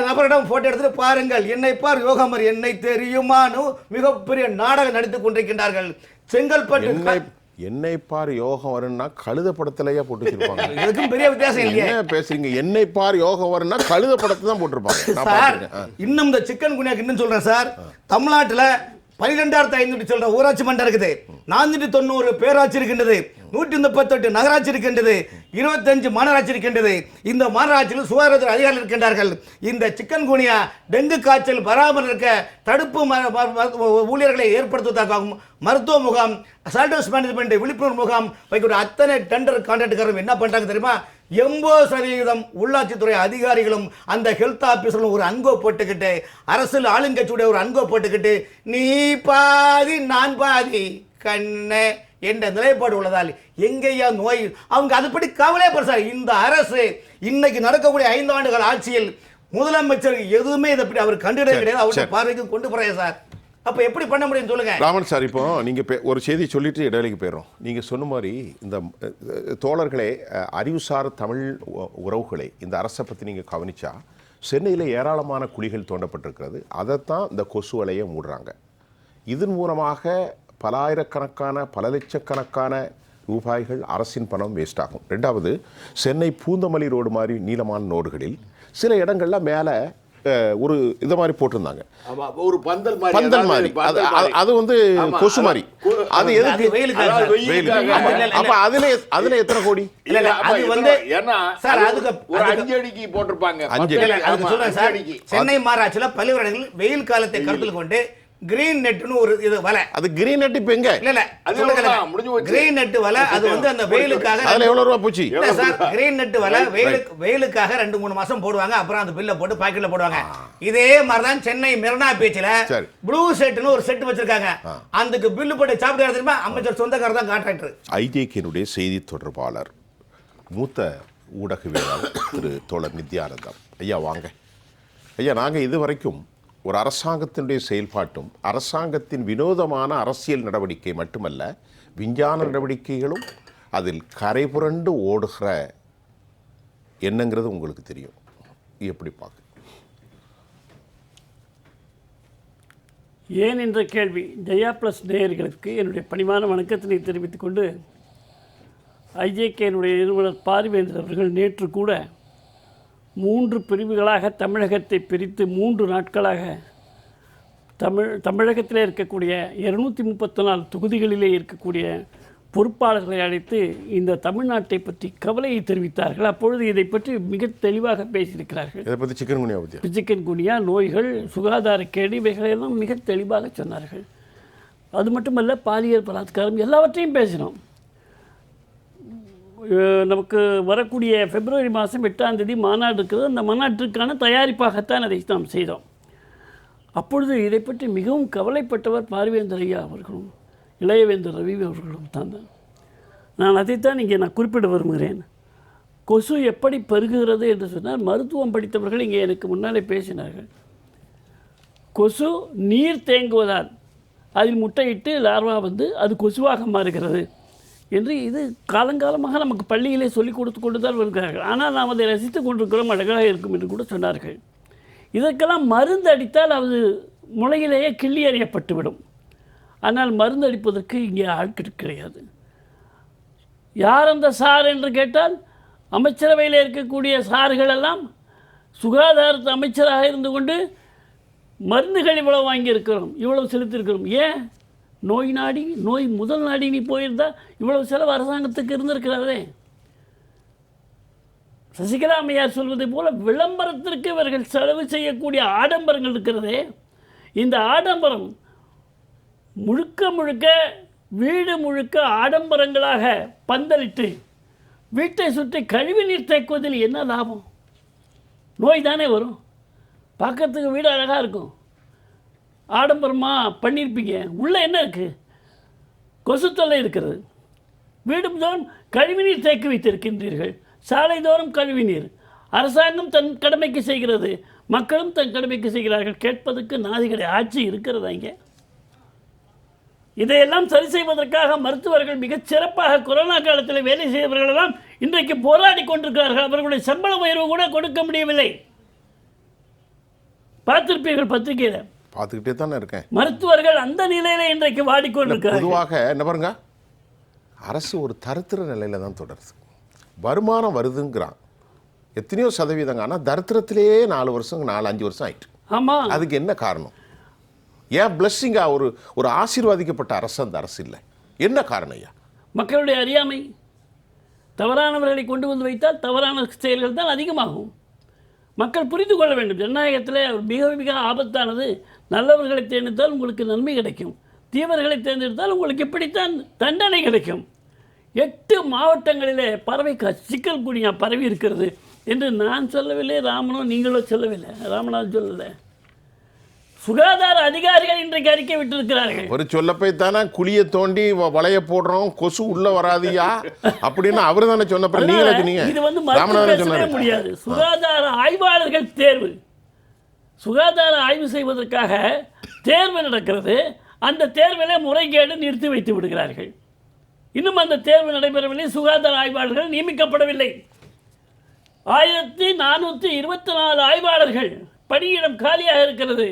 நபரிடம் போட்டோ எடுத்துட்டு பாருங்கள், என்னை பார் யோகமர் என்னை தெரியுமான்னு மிகப்பெரிய நாடகம் நடித்துக் கொண்டிருக்கின்றார்கள். செங்கல்பட்டு என்னை பார் யோகம் வரும்னா கழுத படத்திலேயே போட்டு வச்சிருப்பாங்க. இதுக்கும் பெரிய வித்தியாசம் இல்லையா? என்ன பேசுறீங்க? என்னை பார் யோகம் வரும்னா கழுத படத்தை தான் போட்டிருப்பாங்க சார். இன்னும் இந்த சிக்கன் குனியாக்கு இன்னும் சொல்றேன் சார், தமிழ்நாட்டில் 12,500 சொல்ற ஊராட்சி மன்றம் இருக்குது, 490 பேராட்சி இருக்கின்றது, 138 நகராட்சி இருக்கின்றது, 25 மாநகராட்சி இருக்கின்றது. இந்த மாநகராட்சியில் சுகாதாரத்துறை அதிகாரிகள் இருக்கின்றார்கள். இந்த சிக்கன் குனியா டெங்கு காய்ச்சல் வராமல் இருக்க தடுப்பு ஊழியர்களை ஏற்படுத்துவதற்காகவும் மருத்துவ முகாம், சால்ட் மேனேஜ்மெண்ட் விழிப்புணர்வு முகாம் வைக்கக்கூடிய அத்தனை டெண்டர் கான்ட்ராக்டுக்காரரும் என்ன பண்றாங்க தெரியுமா? 80% உள்ளாட்சித்துறை அதிகாரிகளும் அந்த ஹெல்த் ஆபீசர்களும் ஒரு அங்கோ போட்டுக்கிட்டு, அரசியல் ஆளுங்கட்சியுடைய ஒரு அங்கோ போட்டுக்கிட்டு, நீ பாதி நான் பாதி கண்ணே என்ற நிலைப்பாடு உள்ளதால் எங்கேயா நோய் அவங்க அதுபடி கவலைப்பட சார். இந்த அரசு இன்னைக்கு நடக்கக்கூடிய 5 ஆண்டுகள் ஆட்சியில் முதலமைச்சர் எதுவுமே இதை பற்றி அவர் கண்டுட கிடையாது. அவருடைய பார்வைக்கு கொண்டு போறாங்க சார். அப்ப எப்படி பண்ண முடியும் சொல்லுங்க ராமன் சார். இப்போ நீங்க ஒரு செய்தி சொல்லிட்டு இடைவெளிக்கு போயிடும். நீங்க சொன்ன மாதிரி இந்த தோழர்களே, அறிவுசார் தமிழ் உறவுகளை இந்த அரசை பத்தி நீங்க கவனிச்சா சென்னையில் ஏராளமான குழிகள் தோண்டப்பட்டிருக்கிறது. அதைத்தான் இந்த கொசு வலையை மூடுறாங்க. இதன் மூலமாக பல ஆயிரக்கணக்கான பல லட்சக்கணக்கான ரூபாய்கள் அரசின் பணம் வேஸ்ட் ஆகும். ரெண்டாவது, சென்னை பூந்தமல்லி ரோடு மாதிரி நீளமான ரோடுகளில் சில இடங்கள்ல மேலே ஒரு இதை மாதிரி போட்டிருந்தாங்க, ஒரு பந்தல் மாதிரி. அது வந்து கொசு மாதிரி. அது எதுக்கு? அப்ப அதுல எத்தனை கோடி? ஒரு 5 அடிக்கு போட்டிருப்பாங்க. சென்னை மாநகராட்சியில் பல்வேறு இடங்களில் வெயில் காலத்தை கருத்தில் கொண்டு கிரீன் நெட்னு ஒரு இது வலை. அது கிரீன் நெட் இப்ப எங்க? இல்ல கிரீன் நெட் வலை. அது வந்து அந்த வெயிலுக்காக அதுல எவ்வளவு ரூபாய் போச்சு? இல்ல சார், கிரீன் நெட் வலை வெயிலுக்காக 2-3 மாசம் போடுவாங்க. அப்புறம் அந்த பில்ல போட்டு பாக்கெட்ல போடுவாங்க. இதே மாதிரிதான் சென்னை மெரினா பீச்ல ப்ளூ செட்னு ஒரு செட் வச்சிருக்காங்க. அதுக்கு பில்லு போட்டு சாப்பிட்டு தெரியுமா? அமைச்சர் சொந்தக்காரர் தான் கான்ட்ராக்டர். ஐஜேகேனுடைய செய்தி தொடர்பாளர் மூத்த ஊடகவியலாளர் திரு தோழர் நித்யானந்தம் ஐயா, வாங்க ஐயா. நாங்கள் இதுவரைக்கும் ஒரு அரசாங்கத்தினுடைய செயல்பாட்டும் அரசாங்கத்தின் வினோதமான அரசியல் நடவடிக்கை மட்டுமல்ல, விஞ்ஞான நடவடிக்கைகளும் அதில் கரைபுரண்டு ஓடுகிற என்னங்கிறது உங்களுக்கு தெரியும். எப்படி பார்க்க? ஏன் என்ற கேள்வி ஜெயா ப்ளஸ் நேயர்களுக்கு என்னுடைய பணிவான வணக்கத்தினை தெரிவித்துக் கொண்டு, ஐஜேகேனுடைய நிறுவனர் பாரிவேந்தர் அவர்கள் நேற்று கூட 3 பிரிவுகளாக தமிழகத்தை பிரித்து 3 நாட்களாக தமிழகத்திலே இருக்கக்கூடிய 234 தொகுதிகளிலே இருக்கக்கூடிய பொறுப்பாளர்களை அழைத்து இந்த தமிழ்நாட்டை பற்றி கவலையை தெரிவித்தார்கள். அப்பொழுது இதை பற்றி மிக தெளிவாக பேசியிருக்கிறார்கள். இதை பற்றி சிக்கன் குனியா நோய்கள், சுகாதாரக்கேடு, இவைகளெல்லாம் மிக தெளிவாக சொன்னார்கள். அது மட்டுமல்ல, பாலியல் பலாத்காரம் எல்லாவற்றையும் பேசினோம். நமக்கு வரக்கூடிய பிப்ரவரி மாதம் 8ஆம் தேதி மாநாடு இருக்கிறது. அந்த மாநாட்டிற்கான தயாரிப்பாகத்தான் அதை நாம் செய்தோம். அப்பொழுது இதை பற்றி மிகவும் கவலைப்பட்டவர் பாரிவேந்தர் ஐயா அவர்களும் இளையவேந்தர் ரவி அவர்களும் தான். நான் அதைத்தான் இங்கே நான் குறிப்பிட விரும்புகிறேன். கொசு எப்படி பெருகுகிறது என்று சொன்னால், மருத்துவம் படித்தவர்கள் இங்கே எனக்கு முன்னாலே பேசினார்கள். கொசு நீர் தேங்குவதால் அதில் முட்டையிட்டு லார்வா வந்து அது கொசுவாக மாறுகிறது என்று இது காலங்காலமாக நமக்கு பள்ளியிலே சொல்லிக் கொடுத்து கொண்டு தான் வருகிறார்கள். ஆனால் நாம் அதை ரசித்து கொண்டிருக்கிறோம், அழகாக இருக்கும் என்று கூட சொன்னார்கள். இதற்கெல்லாம் மருந்து அடித்தால் அது முளையிலேயே கிள்ளி எறியப்பட்டுவிடும். ஆனால் மருந்து அடிப்பதற்கு இங்கே ஆட்கள் கிடையாது. யார் அந்த சார் என்று கேட்டால், அமைச்சரவையில் இருக்கக்கூடிய சார்களெல்லாம் சுகாதாரத்து அமைச்சராக இருந்து கொண்டு மருந்துகள் இவ்வளவு வாங்கியிருக்கிறோம், இவ்வளவு செலுத்தியிருக்கிறோம். ஏன்? நோய் நாடி, நோய் முதல் நாடி நீ போயிருந்தால் இவ்வளவு செலவு அரசாங்கத்துக்கு இருந்திருக்கிறாரே. சசிகலா அம்மையார் சொல்வதை போல விளம்பரத்திற்கு இவர்கள் செலவு செய்யக்கூடிய ஆடம்பரங்கள் இருக்கிறதே, இந்த ஆடம்பரம் முழுக்க முழுக்க வீடு முழுக்க ஆடம்பரங்களாக பந்தலிட்டு வீட்டை சுற்றி கழிவு நீர் தேக்குவதில் என்ன லாபம்? நோய் தானே வரும். பார்க்கறதுக்கு வீடு அழகாக இருக்கும், ஆடம்பரமாக பண்ணியிருப்பீங்க, உள்ளே என்ன இருக்குது? கொசு தொல்லை இருக்கிறது. வீடு தோறும் கழிவுநீர் தேக்கி வைத்திருக்கின்றீர்கள், சாலை தோறும் கழிவுநீர். அரசாங்கம் தன் கடமைக்கு செய்கிறது, மக்களும் தன் கடமைக்கு செய்கிறார்கள். கேட்பதற்கு நாதிகளை ஆட்சி இருக்கிறதா இங்கே? இதையெல்லாம் சரி செய்வதற்காக மருத்துவர்கள் மிகச் சிறப்பாக கொரோனா காலத்தில் வேலை செய்தவர்களெல்லாம் இன்றைக்கு போராடி கொண்டிருக்கிறார்கள். அவர்களுடைய சம்பள உயர்வு கூட கொடுக்க முடியவில்லை. பார்த்திருப்பீர்கள் பத்திரிகையில். பார்த்துக்கிட்டே தானே இருக்கேன். மருத்துவர்கள் அந்த நிலையில இன்றைக்கு வாடிக்கொண்டிருக்கிறார்கள். பொதுவாக என்ன பாருங்க, அரசு ஒரு தரித்திர நிலையில தான் தொடருது. வருமானம் வருதுங்கிறான், எத்தனையோ சதவீதங்க. ஆனால் தரித்திரத்திலேயே 4 வருஷம் 4-5 வருஷம் ஆயிட்டு. ஆமாம், அதுக்கு என்ன காரணம்? ஏன் பிளஸ்ஸிங்கா ஒரு ஆசீர்வாதிக்கப்பட்ட அரசு அந்த அரசு இல்லை? என்ன காரணம் ஐயா? மக்களுடைய அறியாமை. தவறானவர்களை கொண்டு வந்து வைத்தால் தவறான செயல்கள் தான் அதிகமாகும். மக்கள் புரிந்து கொள்ள வேண்டும். ஜனநாயகத்தில் மிக மிக ஆபத்தானது, நல்லவர்களை தேர்ந்தெடுத்தால் உங்களுக்கு நன்மை கிடைக்கும், தீவர்களை தேர்ந்தெடுத்தால் உங்களுக்கு இப்படித்தான் தண்டனை கிடைக்கும். 8 மாவட்டங்களிலே பறவை சிக்கல் குனியா பரவி இருக்கிறது என்று நான் சொல்லவில்லை, ராமனோ நீங்களோ சொல்லவில்லை, ராமநாதன் சொல்லலை. சுகாதார அதிகாரிகள் இன்றைக்கு அறிக்கை விட்டிருக்கிறார்கள். ஒரு சொல்லப்போய் தானே குழியை தோண்டி வளைய போடுறோம், கொசு உள்ள வராதியா அப்படின்னு அவரு தானே சொன்னப்ப நீங்களே சொன்னீங்க. இது வந்து மறுத்து பேசவே முடியாது. சுகாதார ஆய்வாளர்கள் தேர்வு, சுகாதார ஆய்வு செய்வதற்காக தேர்வு நடக்கிறது. அந்த தேர்விலே முறைகேடு நிறுத்தி வைத்து விடுகிறார்கள். இன்னும் அந்த தேர்வு நடைபெறவில்லை, சுகாதார ஆய்வாளர்கள் நியமிக்கப்படவில்லை. 1424 ஆய்வாளர்கள் பணியிடம் காலியாக இருக்கிறது,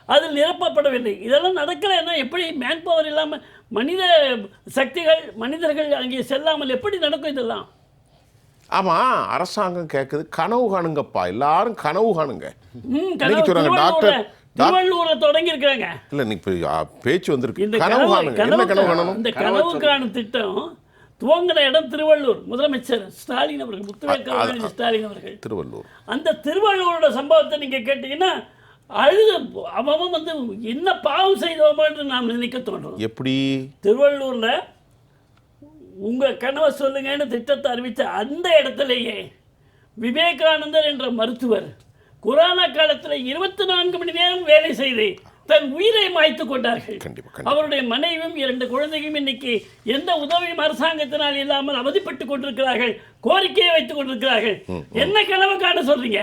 அதில் நிரப்பப்படவில்லை. இதெல்லாம் நடக்கலைன்னா எப்படி மேன் பவர் இல்லாமல் மனித சக்திகள் மனிதர்கள் அங்கே செல்லாமல் எப்படி நடக்கும் இதெல்லாம்? ஆமா, அரசாங்கம் கேட்குது கனவு காணுங்கப்பா, எல்லாரும் கனவு காணுங்க. திருவள்ளூர்ல தொடங்கி இருக்காங்க. இல்ல நீ பேச்சு வந்திருக்கு, இந்த கனவு காணுங்க. என்ன கனவு காணணும்? இந்த கனவு காணும் திட்டம் துவங்கின இடம் திருவள்ளூர். முதலமைச்சர் ஸ்டாலின் அவர்கள், முத்துவேல் ஸ்டாலின் அவர்கள் திருவள்ளூர். அந்த திருவள்ளூரோட சம்பவத்தை நீங்க கேட்டீங்கன்னா அழுது அவன் வந்து என்ன பாவம் செய்தோமோ என்று நாம் நினைக்க தோன்றும். எப்படி திருவள்ளூர்ல உங்க கனவை சொல்லுங்கன்னு திட்டத்தை அறிவித்த அந்த இடத்திலேயே விவேகானந்தர் என்ற மருத்துவர் கொரோனா காலத்தில் 24 மணி நேரம் வேலை செய்து தன் உயிரை மாய்த்து கொண்டார்கள். அவருடைய மனைவியும் 2 குழந்தையும் இன்னைக்கு எந்த உதவியும் அரசாங்கத்தினால் இல்லாமல் அவதிப்பட்டு கொண்டிருக்கிறார்கள், கோரிக்கையை வைத்துக் கொண்டிருக்கிறார்கள். என்ன கனவு காண சொல்றீங்க?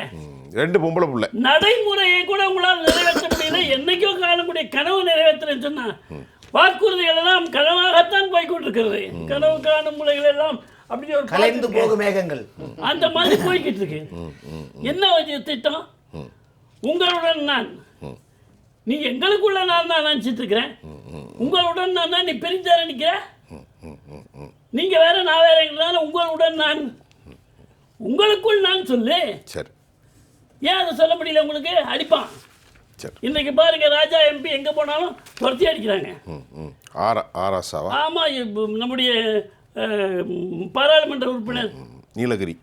2 பொம்பளை புள்ள நடைமுறையை கூட உங்களால் நிறைவேற்ற முடியல. என்னைக்கோ காணக்கூடிய கனவு நிறைவேற்றுறேன்னு சொன்னா வாக்குறுதிகள் எல்லாம் கனவாகத்தான் போய் கொண்டிருக்கிறது. கனவு காணும் முறைகள் எல்லாம் அப்படி ஒரு கலைந்து போகும் மேகங்கள் அந்த மாதிரி போய்கிட்டு இருக்கு. என்ன திட்டம்? உங்களுடன் நான், நீ எங்களுக்குள்ள நான் தான் நினைச்சிட்டு இருக்கிறேன். உங்களுடன் நான் தான் நீ பிரிஞ்சார நிக்கிற. நீங்க வேற நான் வேற, உங்களுடன் நான், உங்களுக்குள் நான் சொல்லு. சரி, ஏன் அதை சொல்ல முடியல உங்களுக்கு? அடிப்பான். இன்னைக்கு பாருங்க, ராஜா எம்பி எங்க போனாலும் துரத்தி அடிக்கிறாங்க. ஆமா, நம்முடைய பாராளுமன்ற உறுப்பினர் நீலகிரி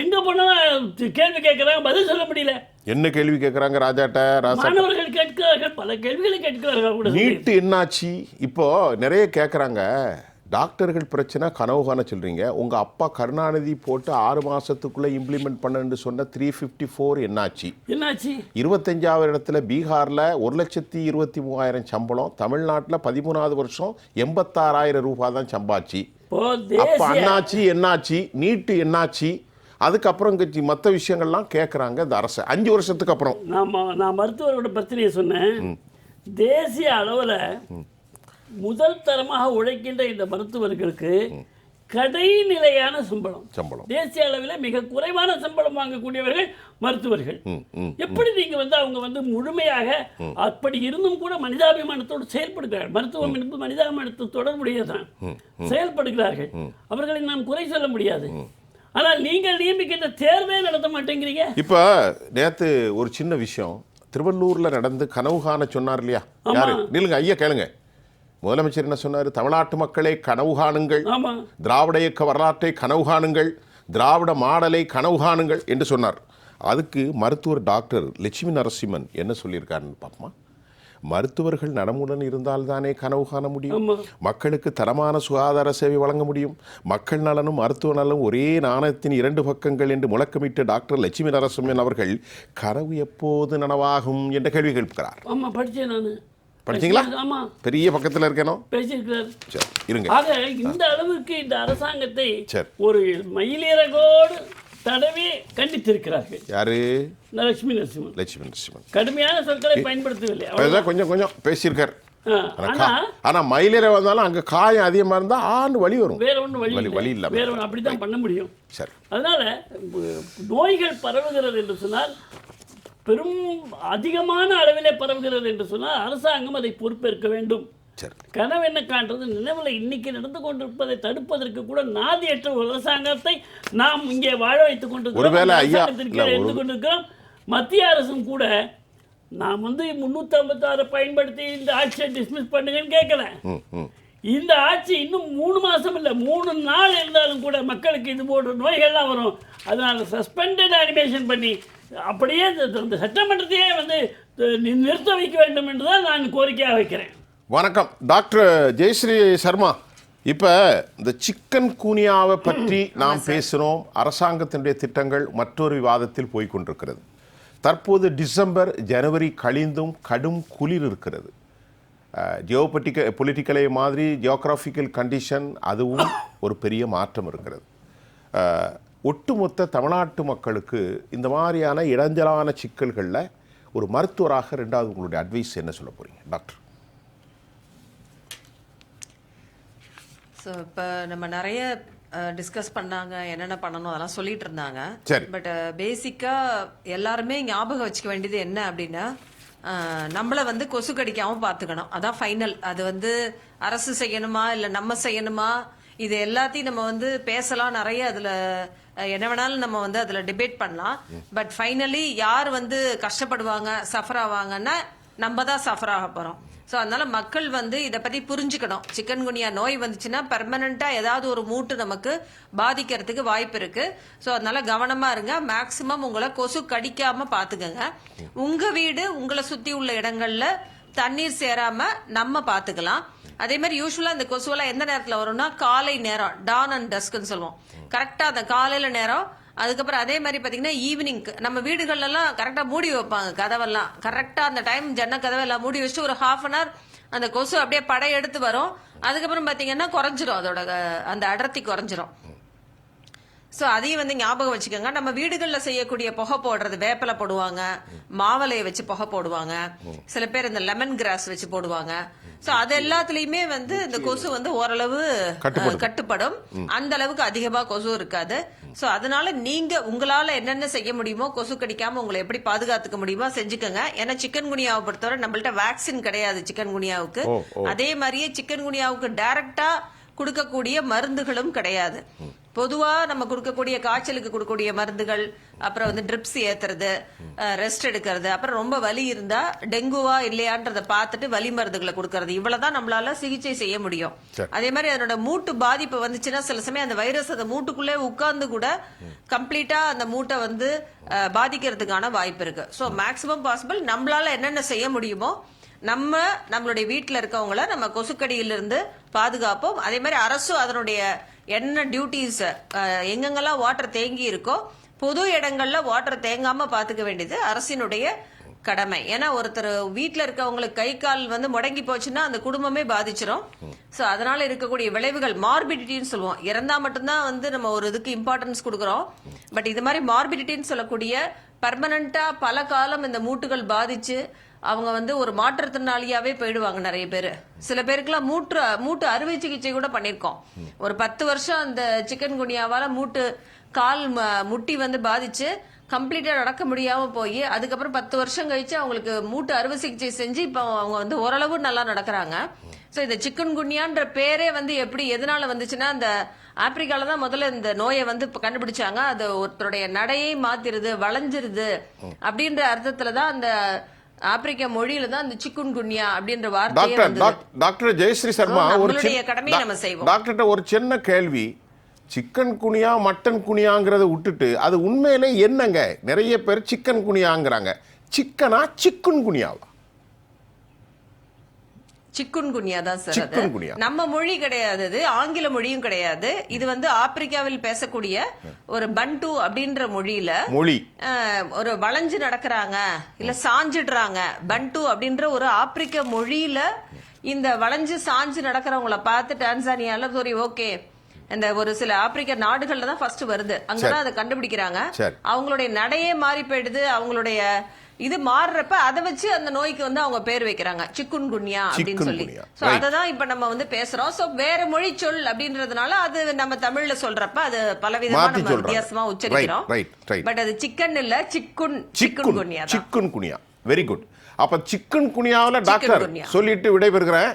எங்க போனாலும் கேள்வி கேட்கிறாங்க, பதில் சொல்ல முடியல. என்ன கேள்வி கேட்கறாங்க? ராஜாட்ட மாணவர்கள் கேட்கிறார்கள், பல கேள்விகளை கேட்கிறார்கள். நீட்டு என்னாச்சு? இப்போ நிறைய கேட்கறாங்க. டாக்டர்கள் பிரச்சனை கனவு காண சொல்றீங்க. உங்க அப்பா கருணாநிதி போட்டு 6 மாசத்துக்குள்ள இம்ப்ளிமெண்ட் பண்ணு சொன்ன 354 என்னாச்சு? 25வது இடத்துல பீகார்ல 1,23,000 சம்பளம், தமிழ்நாட்டில் 13வது வருஷம் 86,000 ரூபாய் தான் சம்பாச்சு. அப்ப அண்ணாச்சி என்னாச்சு? நீட்டு என்னாச்சு? அதுக்கப்புறம் மற்ற விஷயங்கள்லாம் கேட்குறாங்க இந்த அரசு 5 வருஷத்துக்கு அப்புறம். நான் மருத்துவரோட பிரச்சனையை சொன்னேன். தேசிய அளவில் முதல் தரமாக உழைக்கின்ற இந்த மருத்துவர்களுக்கு கடைநிலையான சம்பளம், தேசிய அளவில் மிக குறைவான சம்பளம் வாங்கக்கூடியவர்கள் மருத்துவர்கள். எப்படி நீங்க அவங்க முழுமையாக அப்படி இருந்தும் கூட மனிதாபிமானத்தோடு செயல்படுகிறார்கள். மருத்துவம் என்பது மனிதாபிமானத்தோடு தொடர்புடையதான் செயல்படுகிறார்கள். அவர்களை நாம் குறை சொல்ல முடியாது. ஆனால் நீங்கள் நியமிக்கின்ற தேர்வே நடத்த மாட்டேங்கிறீங்க. இப்ப நேத்து ஒரு சின்ன விஷயம் திருவள்ளூர்ல நடந்து கனவு காண சொன்னார் இல்லையா? யாரு? நீங்க ஐயா கேளுங்க. முதலமைச்சர் என்ன சொன்னார்? தமிழ்நாட்டு மக்களை கனவு காணுங்கள், திராவிட இயக்க வரலாற்றை கனவு காணுங்கள், திராவிட மாடலை கனவு காணுங்கள் என்று சொன்னார். அதுக்கு மருத்துவர் டாக்டர் லட்சுமி நரசிம்மன் என்ன சொல்லியிருக்காருன்னு பார்ப்போமா? மருத்துவர்கள் நலமுடன் இருந்தால் தானே கனவு காண முடியும், மக்களுக்கு தரமான சுகாதார சேவை வழங்க முடியும், மக்கள் நலனும் மருத்துவ நலனும் ஒரே நாணயத்தின் 2 பக்கங்கள் என்று முழக்கமிட்ட டாக்டர் லட்சுமி நரசிம்மன் அவர்கள் கனவு எப்போது நனவாகும் என்ற கேள்வி கேட்கிறார். படிச்சீங்களா? பெரிய பக்கத்தில் இருக்கணும், பேசியிருக்கிறார். இருங்க. ஆக இந்த அளவுக்கு இந்த அரசாங்கத்தை ஒரு மயிலிறகோடு தடவி கண்டித்திருக்கிறார்கள். யாரு? லட்சுமி நரசிம்மன். கடுமையான சொற்களை பயன்படுத்தவில்லை, கொஞ்சம் கொஞ்சம் பேசியிருக்கார். ஆனா மயிலிற வந்தாலும் அங்க காயம் அதிகமா இருந்தா வலி வரும். வேற ஒன்றும் வலி இல்லை, வேற ஒன்று அப்படித்தான் பண்ண முடியும். சரி, அதனால நோய்கள் பரவுகிறது என்று சொன்னால், பெரும் அதிகமான அளவிலே பரவுகிறது என்று சொன்னால் அரசாங்கம் அதை பொறுப்பேற்க வேண்டும். கனவு என்ன காண்றது? நினைவில் இன்னைக்கு நடந்து கொண்டிருப்பதை தடுப்பதற்கு கூட நாதியற்ற ஒரு அரசாங்கத்தை நாம் இங்கே வாழ வைத்துக் கொண்டிருக்கிறோம். மத்திய அரசும் கூட நாம் 356 பயன்படுத்தி இந்த ஆட்சியை டிஸ்மிஸ் பண்ணுங்கன்னு கேட்கல. இந்த ஆட்சி இன்னும் 3 மாசம் இல்லை, 3 நாள் இருந்தாலும் கூட மக்களுக்கு இது போன்ற நோய்கள்லாம் வரும். அதனால சஸ்பெண்டட் அனிமேஷன் பண்ணி அப்படியே இந்த சட்டமன்றத்தையே நிறுத்த வைக்க வேண்டும் என்றுதான் நான் கோரிக்கையாக வைக்கிறேன். வணக்கம் டாக்டர் ஜெயஸ்ரீ சர்மா. இப்போ இந்த சிக்கன் கூனியாவை பற்றி நாம் பேசுகிறோம். அரசாங்கத்தினுடைய திட்டங்கள் மற்றொரு விவாதத்தில் போய்கொண்டிருக்கிறது. தற்போது டிசம்பர் ஜனவரி கழிந்தும் கடும் குளிர் இருக்கிறது. பொலிட்டிக்கலை மாதிரி ஜியோகிராஃபிக்கல் கண்டிஷன் அதுவும் ஒரு பெரிய மாற்றம் இருக்கிறது. ஒட்டுமொத்த தமிழ்நாட்டு மக்களுக்கு இந்த மாதிரியான இடைஞ்சலான சிக்கல்களில் ஒரு மருத்துவராக ரெண்டாவது உங்களுடைய அட்வைஸ் என்ன சொல்ல போகிறீங்க டாக்டர்? ஸோ இப்போ நம்ம நிறைய டிஸ்கஸ் பண்ணாங்க, என்னென்ன பண்ணணும் அதெல்லாம் சொல்லிட்டு இருந்தாங்க. சரி. பட் பேசிக்காக எல்லாருமே ஞாபகம் வச்சுக்க வேண்டியது என்ன அப்படின்னா, நம்மளை வந்து கொசு கடிக்காமல் பார்த்துக்கணும். அதான் ஃபைனல். அது வந்து அரசு செய்யணுமா இல்லை நம்ம செய்யணுமா, இது எல்லாத்தையும் நம்ம வந்து பேசலாம், நிறைய அதில் என்ன வேணாலும் நம்ம வந்து அதில் டிபேட் பண்ணலாம். பட் ஃபைனலி யார் வந்து கஷ்டப்படுவாங்க, சஃபர் ஆவாங்கன்னா நம்ம தான் சஃபர் ஆக போகிறோம். ஸோ அதனால மக்கள் வந்து இதை பற்றி புரிஞ்சுக்கணும். சிக்கன் குனியா நோய் வந்துச்சுன்னா பெர்மனண்ட்டாக ஏதாவது ஒரு மூட்டு நமக்கு பாதிக்கிறதுக்கு வாய்ப்பு இருக்கு. ஸோ அதனால கவனமாக இருங்க. மேக்சிமம் உங்களை கொசு கடிக்காமல் பார்த்துக்கங்க. உங்கள் வீடு உங்களை சுற்றி உள்ள இடங்கள்ல தண்ணீர் சேராம நம்ம பார்த்துக்கலாம். அதே மாதிரி யூஸ்வலாக இந்த கொசுவெல்லாம் எந்த நேரத்தில் வரும்னா காலை நேரம், டான் அண்ட் டஸ்க்னு சொல்லுவோம். கரெக்டாக அந்த காலையில் நேரம். அதுக்கப்புறம் அதே மாதிரி பார்த்தீங்கன்னா ஈவினிங் நம்ம வீடுகள்லாம் கரெக்டாக மூடி வைப்பாங்க கதவெல்லாம். கரெக்டாக அந்த டைம் கதவெல்லாம் மூடி வச்சுட்டு ஒரு ½ hour அந்த கொசு அப்படியே படையெடுத்து வரும். அதுக்கப்புறம் பார்த்தீங்கன்னா குறைஞ்சிரும், அதோட அந்த அடர்த்தி குறைஞ்சிரும். ஸோ அதையும் வந்து ஞாபகம் வச்சுக்கோங்க. நம்ம வீடுகளில் செய்யக்கூடிய புகை போடுறது, வேப்பிலை போடுவாங்க, மாவலையை வச்சு புகை போடுவாங்க, சில பேர் இந்த லெமன் கிராஸ் வச்சு போடுவாங்க. ஸோ அது எல்லாத்துலயுமே வந்து இந்த கொசு வந்து ஓரளவு கட்டுப்படும். அந்த அளவுக்கு அதிகமா கொசு இருக்காது. ஸோ அதனால நீங்க உங்களால என்னென்ன செய்ய முடியுமோ, கொசு கடிக்காம உங்களை எப்படி பாதுகாத்துக்க முடியுமோ செஞ்சுக்கோங்க. ஏன்னா சிக்கன் குனியாவை பொறுத்தவரை நம்மள்ட்ட வேக்சின் கிடையாது சிக்கன் குனியாவுக்கு. அதே மாதிரியே சிக்கன் குனியாவுக்கு டைரக்டா கொடுக்கக்கூடிய மருந்துகளும் கிடையாது. பொதுவா நம்ம கொடுக்கக்கூடிய காய்ச்சலுக்கு கொடுக்கக்கூடிய மருந்துகள், அப்புறம் வந்து ட்ரிப்ஸ் ஏத்துறது, ரெஸ்ட் எடுக்கிறது, அப்புறம் ரொம்ப வலி இருந்தா டெங்குவா இல்லையான்றத பார்த்துட்டு வலி மருந்துகளை கொடுக்கறது, இவ்வளவுதான் நம்மளால சிகிச்சை செய்ய முடியும். அதே மாதிரி அதனோட மூட்டு பாதிப்பு வந்துச்சுன்னா சில சமயம் அந்த வைரஸ் அந்த மூட்டுக்குள்ளே உட்கார்ந்து கூட கம்ப்ளீட்டா அந்த மூட்டை வந்து பாதிக்கிறதுக்கான வாய்ப்பு இருக்கு. ஸோ மேக்சிமம் பாசிபிள் நம்மளால என்னென்ன செய்ய முடியுமோ நம்மளுடைய வீட்டில் இருக்கவங்கள நம்ம கொசுக்கடியிலிருந்து பாதுகாப்போம். அதே மாதிரி அரசும் அதனுடைய என்ன டியூட்டிஸ், எங்கெங்கெல்லாம் வாட்டர் தேங்கி இருக்கோ பொது இடங்கள்ல வாட்டர் தேங்காம பாத்துக்க வேண்டியது அரசினுடைய கடமை. ஏன்னா ஒருத்தர் வீட்டில் இருக்கவங்களுக்கு கை கால் வந்து முடங்கி போச்சுன்னா அந்த குடும்பமே பாதிச்சிடும். ஸோ அதனால இருக்கக்கூடிய விளைவுகள் மார்பிடிட்டின்னு சொல்லுவோம். இறந்தா மட்டும்தான் வந்து நம்ம ஒரு இதுக்கு இம்பார்ட்டன்ஸ் கொடுக்குறோம். பட் இது மாதிரி மார்பிடிட்டின்னு சொல்லக்கூடிய பர்மனண்டா பல காலம் இந்த மூட்டுகள் பாதிச்சு அவங்க வந்து ஒரு மாற்றுத்திறனாளியாவே போயிடுவாங்க நிறைய பேர். சில பேருக்குலாம் மூட்டு அறுவை சிகிச்சை கூட பண்ணிருக்கோம். ஒரு 10 வருஷம் அந்த சிக்கன் குனியாவால கால் முட்டி வந்து பாதிச்சு கம்ப்ளீட்டா நடக்க முடியாம போய் அதுக்கப்புறம் 10 வருஷம் கழிச்சு அவங்களுக்கு மூட்டு அறுவை சிகிச்சை செஞ்சு இப்போ அவங்க வந்து ஓரளவு நல்லா நடக்கிறாங்க. ஸோ இந்த சிக்கன் குனியான்ற பேரே வந்து எதனால வந்துச்சுன்னா, அந்த ஆப்பிரிக்கால தான் முதல்ல இந்த நோயை வந்து கண்டுபிடிச்சாங்க. அது ஒருத்தருடைய நடையை மாத்திருது, வளைஞ்சிருது அப்படின்ற அர்த்தத்துலதான் அந்த ஆப்பிரிக்க மொழியில தான் அந்த சிக்குன் குன்யா அப்படின்ற வார்த்தையே வந்தது. டாக்டர் ஜெயஸ்ரீ சர்மா, நம்மளுடைய கடமையை நம்ம செய்வோம். டாக்டர்கிட்ட ஒரு சின்ன கேள்வி. சிக்கன் குனியா மட்டன் குனியாங்கிறத விட்டுட்டு அது உண்மையிலே என்னங்க? நிறைய பேர் சிக்கன் குனியாங்கிறாங்க. சிக்கனா சிக்குன் குனியாவா? சிக்குன் குனியா தான் சார். அது நம்ம மொழி கிடையாது, அது ஆங்கில மொழியும் கிடையாது. இது வந்து ஆப்பிரிக்காவில் பேசக்கூடிய ஒரு பண்டு அப்படின்ற மொழியில ஒரு வளைஞ்சு நடக்கிறாங்க இல்ல சாஞ்சிடுறாங்க. பண்டு அப்படின்ற ஒரு ஆப்பிரிக்க மொழியில இந்த வளைஞ்சு சாஞ்சு நடக்கிறவங்கள பார்த்து டான்சானியால சரி ஓகே இந்த ஒரு சில ஆப்பிரிக்க நாடுகள்ல தான் ஃபர்ஸ்ட் வருது, அங்கதான் அதை கண்டுபிடிக்கிறாங்க. அவங்களுடைய நடையே மாறி போயிடுது. அவங்களுடைய இது மாறுறப்ப அதை வச்சு அந்த நோய்க்கு வந்து அவங்க பேர் வைக்கிறாங்க சிக்குன் குன்யா அப்படின்னு சொல்லி. சோ அததான் இப்ப நம்ம வந்து பேசுறோம். சோ வேற மொழி சொல் அப்படின்றதுனால அது நம்ம தமிழ்ல சொல்றப்ப அது பலவிதமா நம்ம வித்தியாசமா உச்சரிக்கிறோம். பட் அது சிக்கன் இல்ல, சிக்குன் குன்யா. சிக்குன் குன்யா, வெரி குட். அப்ப சிக்குன் குன்யாவில டாக்டர் சொல்லிட்டு விடைபெறுகிறேன்.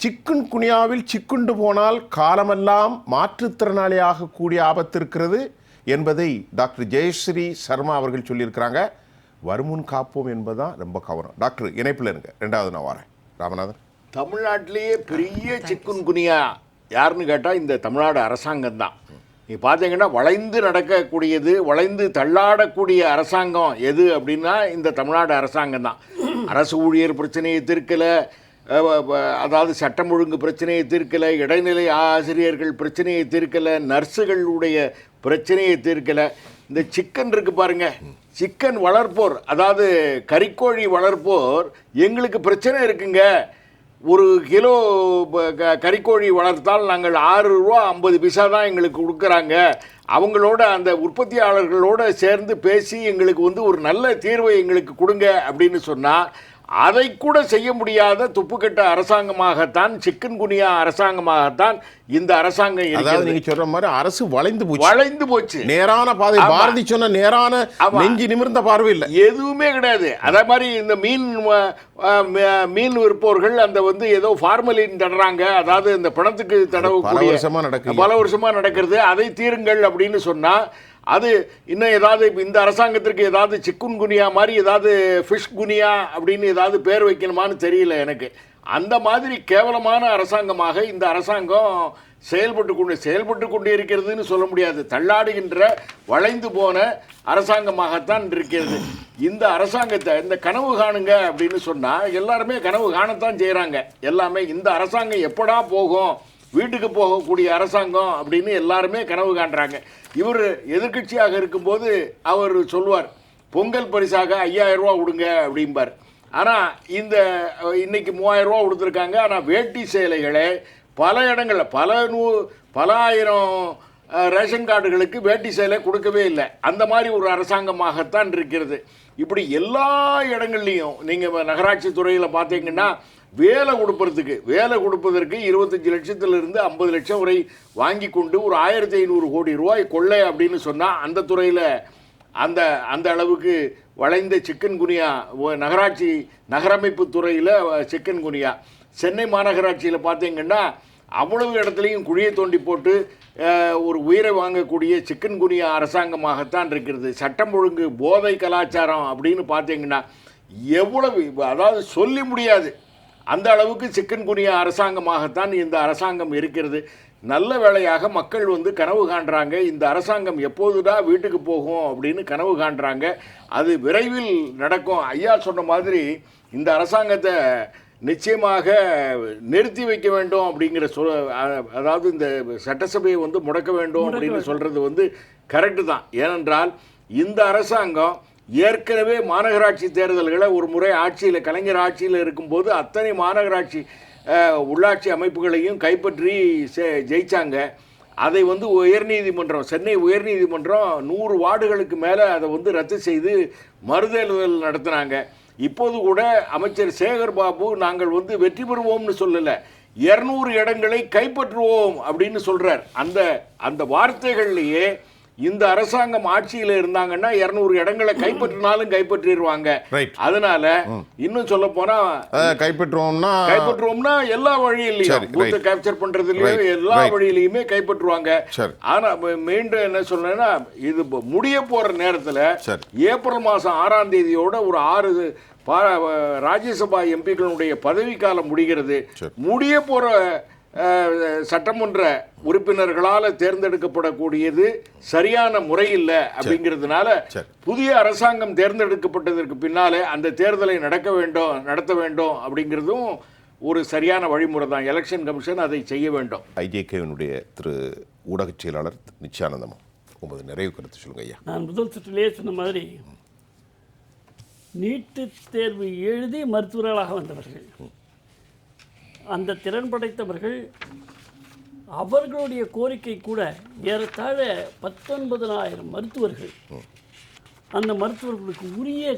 சிக்குன் குனியாவில் சிக்குண்டு போனால் காலமெல்லாம் மாற்றுத்திறனாளியாக கூடிய ஆபத்து இருக்கிறது என்பதை டாக்டர் ஜெயஸ்ரீ சர்மா அவர்கள் சொல்லியிருக்கிறாங்க. வருமுன் காப்போம் என்பதுதான் ரொம்ப கவனம். டாக்டர் இணைப்பில் இருங்க, ரெண்டாவது நான் வரேன். ராமநாதன், தமிழ்நாட்டிலேயே பெரிய சிக்குன் குனியா யாருன்னு கேட்டால் இந்த தமிழ்நாடு அரசாங்கம் தான். நீங்கள் பார்த்தீங்கன்னா வளைந்து நடக்கக்கூடியது, வளைந்து தள்ளாடக்கூடிய அரசாங்கம் எது அப்படின்னா இந்த தமிழ்நாடு அரசாங்கம் தான். அரசு ஊழியர் பிரச்சனையை தீர்க்கலை, அதாவது சட்டம் ஒழுங்கு பிரச்சனையை தீர்க்கலை, இடைநிலை ஆசிரியர்கள் பிரச்சனையை தீர்க்கலை, நர்ஸுகளுடைய பிரச்சனையை தீர்க்கலை. இந்த சிக்கன் இருக்கு பாருங்க, சிக்கன் வளர்ப்போர், அதாவது கறிக்கோழி வளர்ப்போர், எங்களுக்கு பிரச்சனை இருக்குங்க, ஒரு கிலோ கறிக்கோழி வளர்த்தால் நாங்கள் 6 ரூபா 50 பைசா தான் எங்களுக்கு கொடுக்குறாங்க, அவங்களோட அந்த உற்பத்தியாளர்களோட சேர்ந்து பேசி எங்களுக்கு வந்து ஒரு நல்ல தீர்வை எங்களுக்கு கொடுங்க அப்படின்னு சொன்னால், அதை கூட செய்ய முடியாத துப்புக்கட்ட அரசாங்கமாகத்தான், சிக்கன் குனியா அரசாங்கமாகத்தான் இந்த அரசாங்கம் அதாவது இருக்கிறது. நீங்க சொல்ற மாதிரி அரசு வளைந்து போச்சு. நேரான பாதை, ஆமா. பாரதி சொன்ன நேரான நெஞ்சி நிமிர்ந்த பார்வை இல்லை, எதுவுமே கிடையாது. அதே மாதிரி இந்த மீன் விற்பவர்கள் அந்த வந்து ஏதோ ஃபார்மலின் தடுறாங்க, அதாவது இந்த பணத்துக்கு தடவக்கூடிய பல வருஷமா நடக்கிறது, அதை தீருங்கள் அப்படின்னு சொன்னா அது இன்னும் ஏதாவது இந்த அரசாங்கத்திற்கு ஏதாவது சிக்குன் குனியா மாதிரி ஏதாவது ஃபிஷ் குனியா அப்படின்னு ஏதாவது பேர் வைக்கணுமான்னு தெரியல எனக்கு. அந்த மாதிரி கேவலமான அரசாங்கமாக இந்த அரசாங்கம் செயல்பட்டு கொண்டு இருக்கிறதுன்னு சொல்ல முடியாது. தள்ளாடுகின்ற வளைந்து போன அரசாங்கமாகத்தான் இருக்கிறது. இந்த அரசாங்கத்தை இந்த கனவு காணுங்க அப்படின்னு சொன்னால் எல்லாருமே கனவு காணத்தான் செய்கிறாங்க. எல்லாமே இந்த அரசாங்கம் எப்படா போகும், வீட்டுக்கு போகக்கூடிய அரசாங்கம் அப்படின்னு எல்லாருமே கனவு காண்றாங்க. இவர் எதிர்கட்சியாக இருக்கும்போது அவர் சொல்வார், பொங்கல் பரிசாக 5000 ரூபா கொடுங்க அப்படிம்பார். ஆனால் இன்னைக்கு 3000 ரூபா கொடுத்துருக்காங்க. ஆனால் வேட்டி சேலைகளை பல இடங்களில் பல ஆயிரம் ரேஷன் கார்டுகளுக்கு வேட்டி சேலை கொடுக்கவே இல்லை. அந்த மாதிரி ஒரு அரசாங்கமாகத்தான் இருக்கிறது. இப்படி எல்லா இடங்கள்லையும் நீங்கள் நகராட்சி துறையில் பார்த்தீங்கன்னா வேலை கொடுப்பதற்கு 25 லட்சத்திலிருந்து 50 லட்சம் வரை வாங்கி கொண்டு ஒரு 1500 கோடி ரூபாய் கொள்ளை அப்படின்னு சொன்னால் அந்த துறையில் அந்த அளவுக்கு வளைந்த சிக்கன் குனியா நகராட்சி நகரமைப்பு துறையில் சிக்கன் குனியா. சென்னை மாநகராட்சியில் பார்த்தீங்கன்னா அவ்வளவு இடத்துலையும் குழியை தோண்டி போட்டு ஒரு உயிரை வாங்கக்கூடிய சிக்கன் குனியா அரசாங்கமாகத்தான் இருக்கிறது. சட்டம் ஒழுங்கு, போதை கலாச்சாரம் அப்படின்னு பார்த்தீங்கன்னா எவ்வளவு, அதாவது சொல்லி முடியாது அந்த அளவுக்கு சிக்கன் குனியா அரசாங்கமாகத்தான் இந்த அரசாங்கம் இருக்கிறது. நல்ல வேளையாக மக்கள் வந்து கனவு காண்றாங்க, இந்த அரசாங்கம் எப்போதுதான் வீட்டுக்கு போகும் அப்படின்னு கனவு காண்றாங்க. அது விரைவில் நடக்கும். ஐயா சொன்ன மாதிரி இந்த அரசாங்கத்தை நிச்சயமாக நிறுத்தி வைக்க வேண்டும் அப்படிங்கிற அதாவது இந்த சட்டசபையை வந்து முடக்க வேண்டும் அப்படின்னு சொல்றது வந்து கரெக்டு தான். ஏனென்றால் இந்த அரசாங்கம் ஏற்கனவே மாநகராட்சி தேர்தல்களை ஒரு முறை ஆட்சியில் கலைஞர் ஆட்சியில் இருக்கும்போது அத்தனை மாநகராட்சி உள்ளாட்சி அமைப்புகளையும் கைப்பற்றி ஜெயிச்சாங்க. அதை வந்து உயர்நீதிமன்றம், சென்னை உயர்நீதிமன்றம் 100 வார்டுகளுக்கு மேலே அதை வந்து ரத்து செய்து மறுதேர்தல் நடத்தினாங்க. இப்போது கூட அமைச்சர் சேகர் பாபு நாங்கள் வந்து வெற்றி பெறுவோம்னு சொல்லலை, 200 இடங்களை கைப்பற்றுவோம் அப்படின்னு சொல்றார். அந்த வார்த்தைகள்லேயே இந்த அரசாங்கம் ஆட்சியில் இருந்தாங்கன்னா 200 இடங்களை கைப்பற்றினாலும் கைப்பற்றிடுவாங்க. அதனால இன்னும் சொல்ல போனா கைப்பற்றுவோம்னா எல்லா வழியிலையும் பூத்தை கேப்சர் பண்றதுலயும் எல்லா வழியிலையுமே கைப்பற்றுவாங்க. ஆனா மீண்டும் என்ன சொல்றேன்னா, இது முடிய போற நேரத்துல ஏப்ரல் மாசம் 6ஆம் தேதியோட ஒரு 6 ராஜ்யசபா எம்பிக்களுடைய பதவிக்காலம் முடிகிறது. முடிய போற சட்டமன்ற உறுப்பினர்களால் தேர்ந்தெடுக்கப்படக்கூடியது சரியான முறையில் அப்படிங்கிறதுனால புதிய அரசாங்கம் தேர்ந்தெடுக்கப்பட்டதற்கு பின்னாலே அந்த தேர்தலை நடத்த வேண்டும் அப்படிங்கிறதும் ஒரு சரியான வழிமுறை தான். எலெக்ஷன் கமிஷன் அதை செய்ய வேண்டும். ஐஜேகேவினுடைய திரு ஊடகச் செயலாளர் நித்யானந்தம், உமது நிறைவு கருத்து சொல்லுங்க ஐயா. நான் முதல் சுற்றிலேயே சொன்ன மாதிரி நீட்டு தேர்வு எழுதி மருத்துவர்களாக வந்தவர்கள், அந்த திறன் படைத்தவர்கள், அவர்களுடைய கோரிக்கை கூட ஏறத்தாழ 19,000 மருத்துவர்கள், அந்த மருத்துவர்களுக்கு உரிய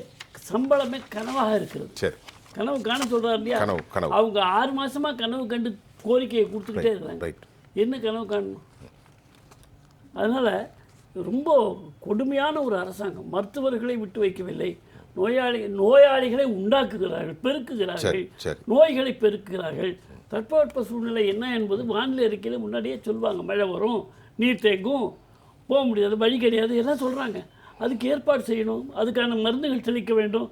சம்பளமே கனவாக இருக்கிறது. கனவு காண சொல்றாரு இல்லையா, அவங்க 6 மாசமா கனவு கண்டு கோரிக்கையை கொடுத்துக்கிட்டே இருக்கிறாங்க. என்ன கனவு காணணும்? அதனால ரொம்ப கொடுமையான ஒரு அரசாங்கம். மருத்துவர்களை விட்டு வைக்கவில்லை, நோயாளிகளை உண்டாக்குகிறார்கள், பெருக்குகிறார்கள், நோய்களை பெருக்குகிறார்கள். தட்பவெட்ப சூழ்நிலை என்ன என்பது வானிலை அறிக்கையில் முன்னாடியே சொல்லுவாங்க. மழை வரும், நீர் தேங்கும், போக முடியாது, வழி கிடையாது, எல்லாம் சொல்கிறாங்க. அதுக்கு ஏற்பாடு செய்யணும், அதுக்கான மருந்துகள் தெளிக்க வேண்டும்.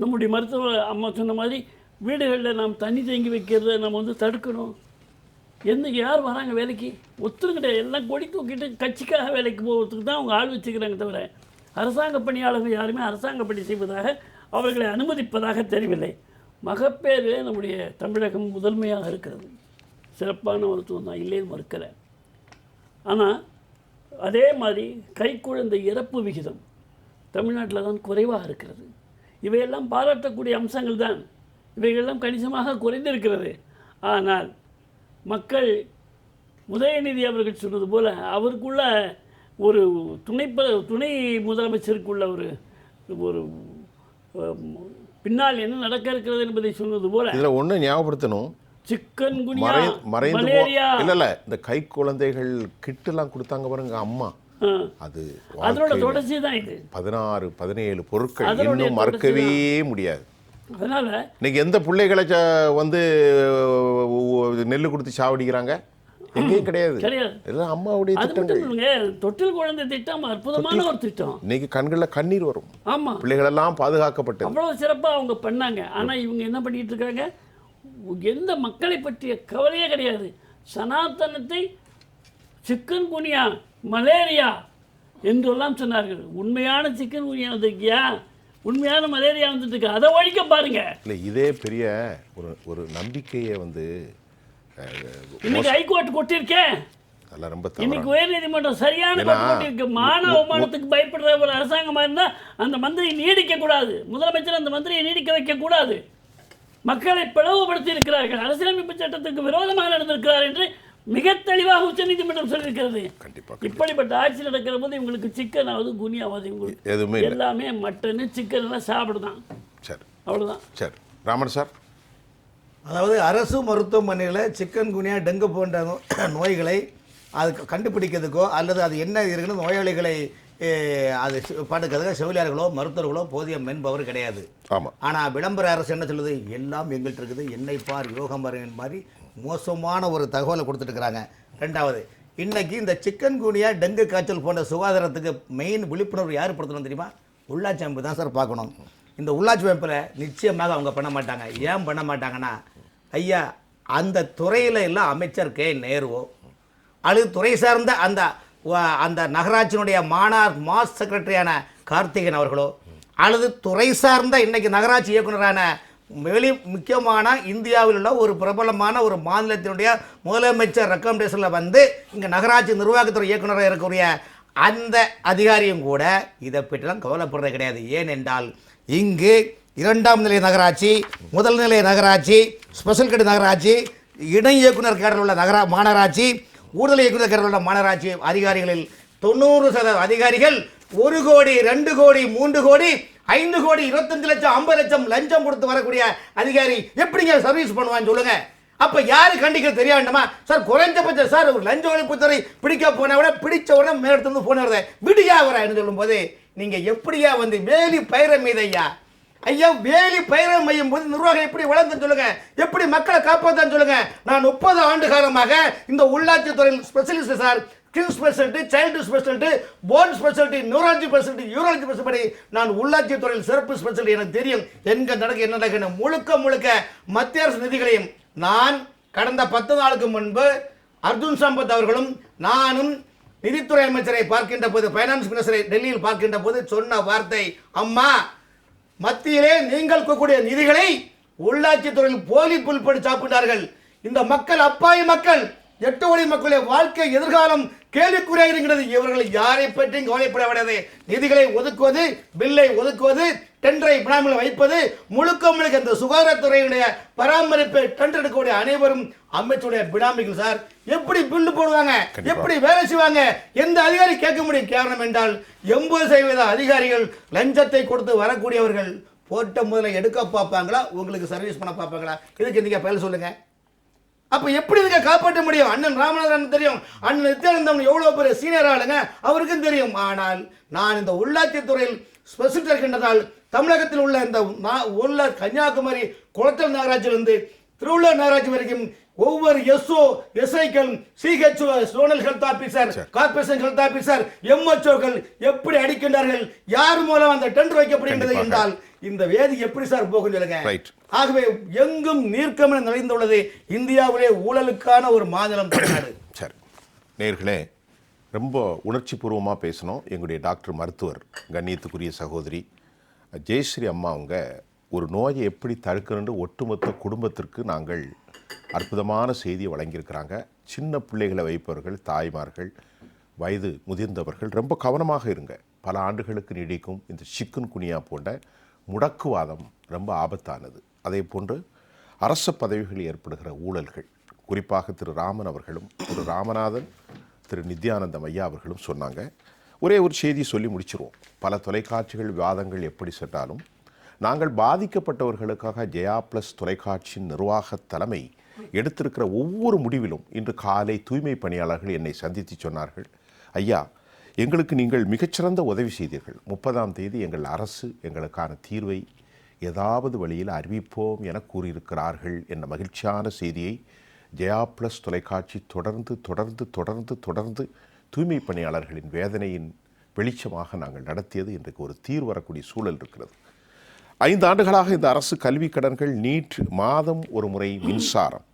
நம்முடைய மருத்துவ அம்மா சொன்ன மாதிரி வீடுகளில் நாம் தண்ணி தேங்கி வைக்கிறத நம்ம வந்து தடுக்கணும். யார் வராங்க வேலைக்கு? ஒத்துரும் கிடையாது. எல்லாம் கொடி தூக்கிட்டு கட்சிக்காக வேலைக்கு போகிறதுக்கு தான் அவங்க ஆள் வச்சுக்கிறாங்க. தவிர அரசாங்க பணியாளர்கள் யாருமே அரசாங்க பணி செய்வதாக அவர்களை அனுமதிப்பதாக தெரியவில்லை. மகப்பேறு நம்முடைய தமிழகம் முதன்மையாக இருக்கிறது. சிறப்பான மருத்துவம் தான், இல்லைன்னு மறுக்கலை. ஆனால் அதே மாதிரி கைக்குழந்தை இறப்பு விகிதம் தமிழ்நாட்டில் தான் குறைவாக இருக்கிறது. இவையெல்லாம் பாராட்டக்கூடிய அம்சங்கள் தான். இவைகளெல்லாம் கணிசமாக குறைந்திருக்கிறது. ஆனால் மக்கள் உதயநிதி அவர்கள் சொன்னது போல அவருக்குள்ள ஒரு துணை முதலமைச்சருக்குள்ள ஒரு ஒரு பின்னால் என்ன நடக்க இருக்கிறது என்பதை சொன்னது போல இதில் ஒன்று ஞாபகப்படுத்தணும், சிக்கன் குனியா, மறைந்து மலேரியா, இல்ல இந்த கை குழந்தைகள் கிட்டெல்லாம் கொடுத்தாங்க பாருங்க அம்மா, அது அதனோட தொடர்ச்சி தான் இது. 16-17 பொருட்கள் இன்னும் மறக்கவே முடியாது. அதனால இன்னைக்கு எந்த பிள்ளைகளை வந்து நெல் கொடுத்து சாவடிக்கிறாங்க? எங்கேயும் கிடையாது. எல்லாம் அம்மாவுடைய திட்டங்கள். தொட்டில் குழந்தை திட்டம் அற்புதமான ஒரு திட்டம். இன்னைக்கு கண்களில் கண்ணீர் வரும். ஆமா, பிள்ளைகள் எல்லாம் பாதுகாக்கப்பட்டது. அவ்வளவு சிறப்பாக அவங்க பண்ணாங்க. ஆனா இவங்க என்ன பண்ணிட்டு இருக்காங்க? எந்த மக்களை பற்றிய கவலையே கிடையாது. சனாதனத்தை சிக்கன் குனியா, மலேரியா என்றெல்லாம் சொன்னார்கள். உண்மையான சிக்கன் குனியா வந்துருக்கியா, உண்மையான மலேரியா வந்துட்டு இருக்கு, அதை ஒழிக்க பாருங்க. இல்லை, இதே பெரிய ஒரு நம்பிக்கையை வந்து இன்னைக்கு ஹைகோர்ட் கொட்டிருக்கேன். அதெல்லாம் ரொம்ப இன்னைக்கு உயர்நீதிமன்றம் சரியான கொட்டிருக்கு. மான அவமானத்துக்கு பயப்படுற ஒரு அரசாங்கமா இருந்தா அந்த மந்திரியை நீடிக்க கூடாது. முதலமைச்சர் அந்த மந்திரியை நீடிக்க வைக்க கூடாது. மக்களை பிளவுபடுத்தி இருக்கிறார்கள், அரசியலமைப்பு சட்டத்துக்கு விரோதமாக நடந்திருக்கிறார் என்று மிக தெளிவாக உச்சநீதிமன்றம் சொல்லியிருக்கிறது. இப்படிப்பட்ட ஆட்சி நடக்கிற போது இவங்களுக்கு சிக்கன் ஆகுது, குனியாவது, இவங்களுக்கு எல்லாமே மட்டனு சிக்கன் எல்லாம் சாப்பிடுதான். சரி, அவ்வளவுதான். சரி, ராமன் சார். அதாவது அரசு மருத்துவமனையில் சிக்கன் குனியா, டெங்கு போன்ற நோய்களை அது கண்டுபிடிக்கிறதுக்கோ அல்லது அது என்ன இருக்குன்னு நோயாளிகளை அது படுக்கிறதுக்கு செவிலியர்களோ மருத்துவர்களோ போதிய மென்பவர் கிடையாது. ஆமாம். ஆனால் விளம்பர அரசு என்ன சொல்லுது? எல்லாம் எங்கள்கிட்ட இருக்குது, என்னை பார் யோகம் பார் மாதிரி மோசமான ஒரு தகவலை கொடுத்துட்டு இருக்கிறாங்க. ரெண்டாவது, இன்னைக்கு இந்த சிக்கன் குனியா, டெங்கு காய்ச்சல் போன்ற சுகாதாரத்துக்கு மெயின் விழிப்புணர்வு யார் படுத்தணும் தெரியுமா? உள்ளாட்சி அமைப்பு தான் சார் பார்க்கணும். இந்த உள்ளாட்சி அமைப்பில் நிச்சயமாக அவங்க பண்ண மாட்டாங்க. ஏன் பண்ண மாட்டாங்கன்னா, ஐயா அந்த துறையில் எல்லாம் அமைச்சர் கே நேருவோ அல்லது துறை சார்ந்த அந்த நகராட்சியினுடைய மாஸ் செக்ரட்டரியான கார்த்திகேயன் அவர்களோ அல்லது துறை சார்ந்த இன்னைக்கு நகராட்சி இயக்குநரான முக்கியமான இந்தியாவில் உள்ள ஒரு பிரபலமான ஒரு மாநிலத்தினுடைய முதலமைச்சர் ரெக்கமெண்டேஷனில் வந்து இங்கே நகராட்சி நிர்வாகத்துறை இயக்குநராக இருக்கக்கூடிய அந்த அதிகாரியும் கூட இதை பற்றிலாம் கவலைப்படுறது கிடையாது. ஏனென்றால் இங்கு 2ஆம் நிலை நகராட்சி, முதல் நிலை நகராட்சி, ஸ்பெஷல் கேட் நகராட்சி, இணை இயக்குனர் கேடரில் உள்ள மாநகராட்சி, ஊடுதல் இயக்குனர் கேடரில் உள்ள மாநகராட்சி அதிகாரிகளில் 90% அதிகாரிகள் 1 கோடி, 2 கோடி, 3 கோடி, 5 கோடி, 25 லட்சம், 50 லட்சம் லஞ்சம் கொடுத்து வரக்கூடிய அதிகாரி எப்படிங்க சர்வீஸ் பண்ணுவான்னு சொல்லுங்க. அப்ப யாரு கண்டிக்க தெரிய வேண்டாமா சார்? குறைஞ்சபட்சம் சார் ஒரு லஞ்ச ஒழிப்புத்துறை பிடிக்க போன விட பிடிச்ச உடனே மேலிருந்து போன விடியா வர சொல்லும் போது நீங்க எப்படியா வந்து வேலி பயிர மீது ஐயா வேலி பயிரம் மையும் போது நிர்வாகம் எப்படி வளர்ந்து சொல்லுங்க, எப்படி மக்களை காப்பாற்றான்னு சொல்லுங்க. நான் 30 ஆண்டு காலமாக இந்த உள்ளாட்சி துறையில் specialist sir. King speciality, child speciality, phone speciality, neurology speciality, urology speciality, நான் உள்ளாட்சி துறையில் சிறப்பு ஸ்பெஷாலிட்டி எனக்கு தெரியும். எங்க நடக்க என்ன நடக்கணும் முழுக்க மத்திய அரசு நிதிகளையும் நான் கடந்த 10 நாளுக்கு முன்பு அர்ஜுன் சம்பத் அவர்களும் நானும் நிதித்துறை அமைச்சரை பார்க்கின்ற போது, பைனான்ஸ் மினிஸ்டரை டெல்லியில் பார்க்கின்ற போது சொன்ன வார்த்தை, அம்மா மத்தியிலே நீங்கள் கூடிய நிதிகளை உள்ளாட்சி துறையில் போலி புல்படி சாப்பிட்டார்கள். இந்த மக்கள் அப்பாவி மக்கள், 8 கோடி மக்களுடைய வாழ்க்கை எதிர்காலம் கேள்விக்குறியாக இருக்கிறது. இவர்கள் யாரை பற்றியும் கவலைப்பட விடாது. நிதிகளை ஒதுக்குவது, பில்லை ஒதுக்குவது, டெண்டரை பினாமில் வைப்பது, முழுக்க இந்த சுகாதாரத்துறையுடைய பராமரிப்பை டெண்டர் எடுக்கக்கூடிய அனைவரும் அமைச்சருடைய பினாமிகள் சார். எப்படி பில்லு போடுவாங்க, எப்படி வேலை செய்வாங்க, எந்த அதிகாரி கேட்க முடியும்? காரணம் என்றால் 80% அதிகாரிகள் லஞ்சத்தை கொடுத்து வரக்கூடியவர்கள். போட்ட முதல்ல எடுக்க பார்ப்பாங்களா, உங்களுக்கு சர்வீஸ் பண்ண பார்ப்பாங்களா? இதுக்கு நீங்க பதில் சொல்லுங்க. அப்ப எப்படி இதுக்கு காப்பாற்ற முடியும்? அண்ணன் ராமநாதன் தெரியும், அண்ணன் நித்யானந்தம் எவ்வளவு பெரிய சீனியர் ஆளுங்க, அவருக்கும் தெரியும். ஆனால் நான் இந்த உள்ளாட்சி துறையில் ஸ்பெசிபிக் இருக்கின்றதால் தமிழகத்தில் உள்ள இந்த உள்ள கன்னியாகுமரி குளத்தல் நகராட்சியிலிருந்து திருவள்ளூர் நகராட்சி வரைக்கும் ஒவ்வொரு எஸ்ஓ, எஸ்ஐக்கள், CHO, zonal health officer, corporation health officer, எம்ஹெச்ஓக்கள் எப்படி அடிக்கின்றார்கள், யார் மூலம் அந்த டெண்டர் வைக்கப்படுகின்றது என்றால் இந்த வேதி எப்படி சார் போகும் சொல்லுங்க. ஆகவே எங்கும் நீர்க்கமென நிறைந்துள்ளது. இந்தியாவிலே ஊழலுக்கான ஒரு மாநிலம் தமிழ்நாடு. சரி நேயர்களே, ரொம்ப உணர்ச்சி பூர்வமாக பேசணும். எங்களுடைய டாக்டர் மருத்துவர் கண்ணியத்துக்குரிய சகோதரி ஜெயஸ்ரீ அம்மா அவங்க ஒரு நோயை எப்படி தடுக்கணும்னு ஒட்டுமொத்த குடும்பத்திற்கு நாங்கள் அற்புதமான செய்தியை வழங்கியிருக்கிறாங்க. சின்ன பிள்ளைகளை வைப்பவர்கள், தாய்மார்கள், வயது முதிர்ந்தவர்கள் ரொம்ப கவனமாக இருங்க. பல ஆண்டுகளுக்கு நீடிக்கும் இந்த சிக்குன் குனியா போன்ற முடக்குவாதம் ரொம்ப ஆபத்தானது. அதே போன்று அரச பதவிகளில் ஏற்படுகிற ஊழல்கள், குறிப்பாக திரு ராமன் அவர்களும் திரு ராமநாதன் திரு நித்யானந்தம் ஐயா அவர்களும் சொன்னாங்க. ஒரே ஒரு செய்தி சொல்லி முடிச்சிருவோம். பல தொலைக்காட்சிகள் விவாதங்கள் எப்படி சென்றாலும் நாங்கள் பாதிக்கப்பட்டவர்களுக்காக ஜெயா பிளஸ் தொலைக்காட்சியின் நிர்வாக தலைமை எடுத்திருக்கிற ஒவ்வொரு முடிவிலும் இன்று காலை தூய்மை பணியாளர்கள் என்னை சந்தித்து சொன்னார்கள், ஐயா எங்களுக்கு நீங்கள் மிகச்சிறந்த உதவி செய்தீர்கள். 30ஆம் தேதி எங்கள் அரசு எங்களுக்கான தீர்வை ஏதாவது வழியில் அறிவிப்போம் என கூறியிருக்கிறார்கள் என்ற மகிழ்ச்சியான செய்தியை ஜெயா பிளஸ் தொலைக்காட்சி தொடர்ந்து தொடர்ந்து தொடர்ந்து தொடர்ந்து தூய்மை பணியாளர்களின் வேதனையின் வெளிச்சமாக நாங்கள் நடத்தியது இன்றைக்கு ஒரு தீர்வு வரக்கூடிய சூழல் இருக்கிறது. 5 ஆண்டுகளாக இந்த அரசு கல்வி கடன்கள், நீட், மாதம் ஒரு முறை மின்சாரம்,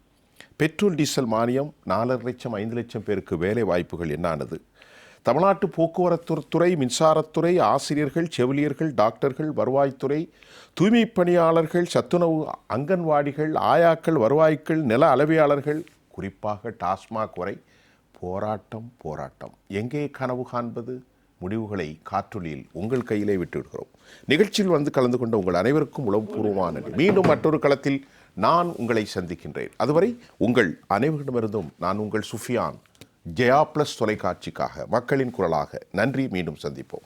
பெட்ரோல் டீசல் மானியம், 4.5 லட்சம் 5 லட்சம் பேருக்கு வேலை வாய்ப்புகள் என்னானது, தமிழ்நாட்டு போக்குவரத்து துறை, மின்சாரத்துறை, ஆசிரியர்கள், செவிலியர்கள், டாக்டர்கள், வருவாய்த்துறை, தூய்மை பணியாளர்கள், சத்துணவு, அங்கன்வாடிகள், ஆயாக்கள், வருவாய்கள், நில அளவையாளர்கள், குறிப்பாக டாஸ்மாக் வரை போராட்டம் போராட்டம். எங்கே கனவு காண்பது? முடிவுகளை காற்றொலியில் உங்கள் கையிலே விட்டுவிடுகிறோம். நிகழ்ச்சியில் வந்து கலந்து கொண்ட உங்கள் அனைவருக்கும் உளவுபூர்வமான நன்றி. மீண்டும் மற்றொரு களத்தில் நான் உங்களை சந்திக்கின்றேன். அதுவரை உங்கள் அனைவரிடமிருந்தும் நான் உங்கள் சுஃபியான், ஜெயா பிளஸ் தொலைக்காட்சிக்காக மக்களின் குரலாக நன்றி. மீண்டும் சந்திப்போம்.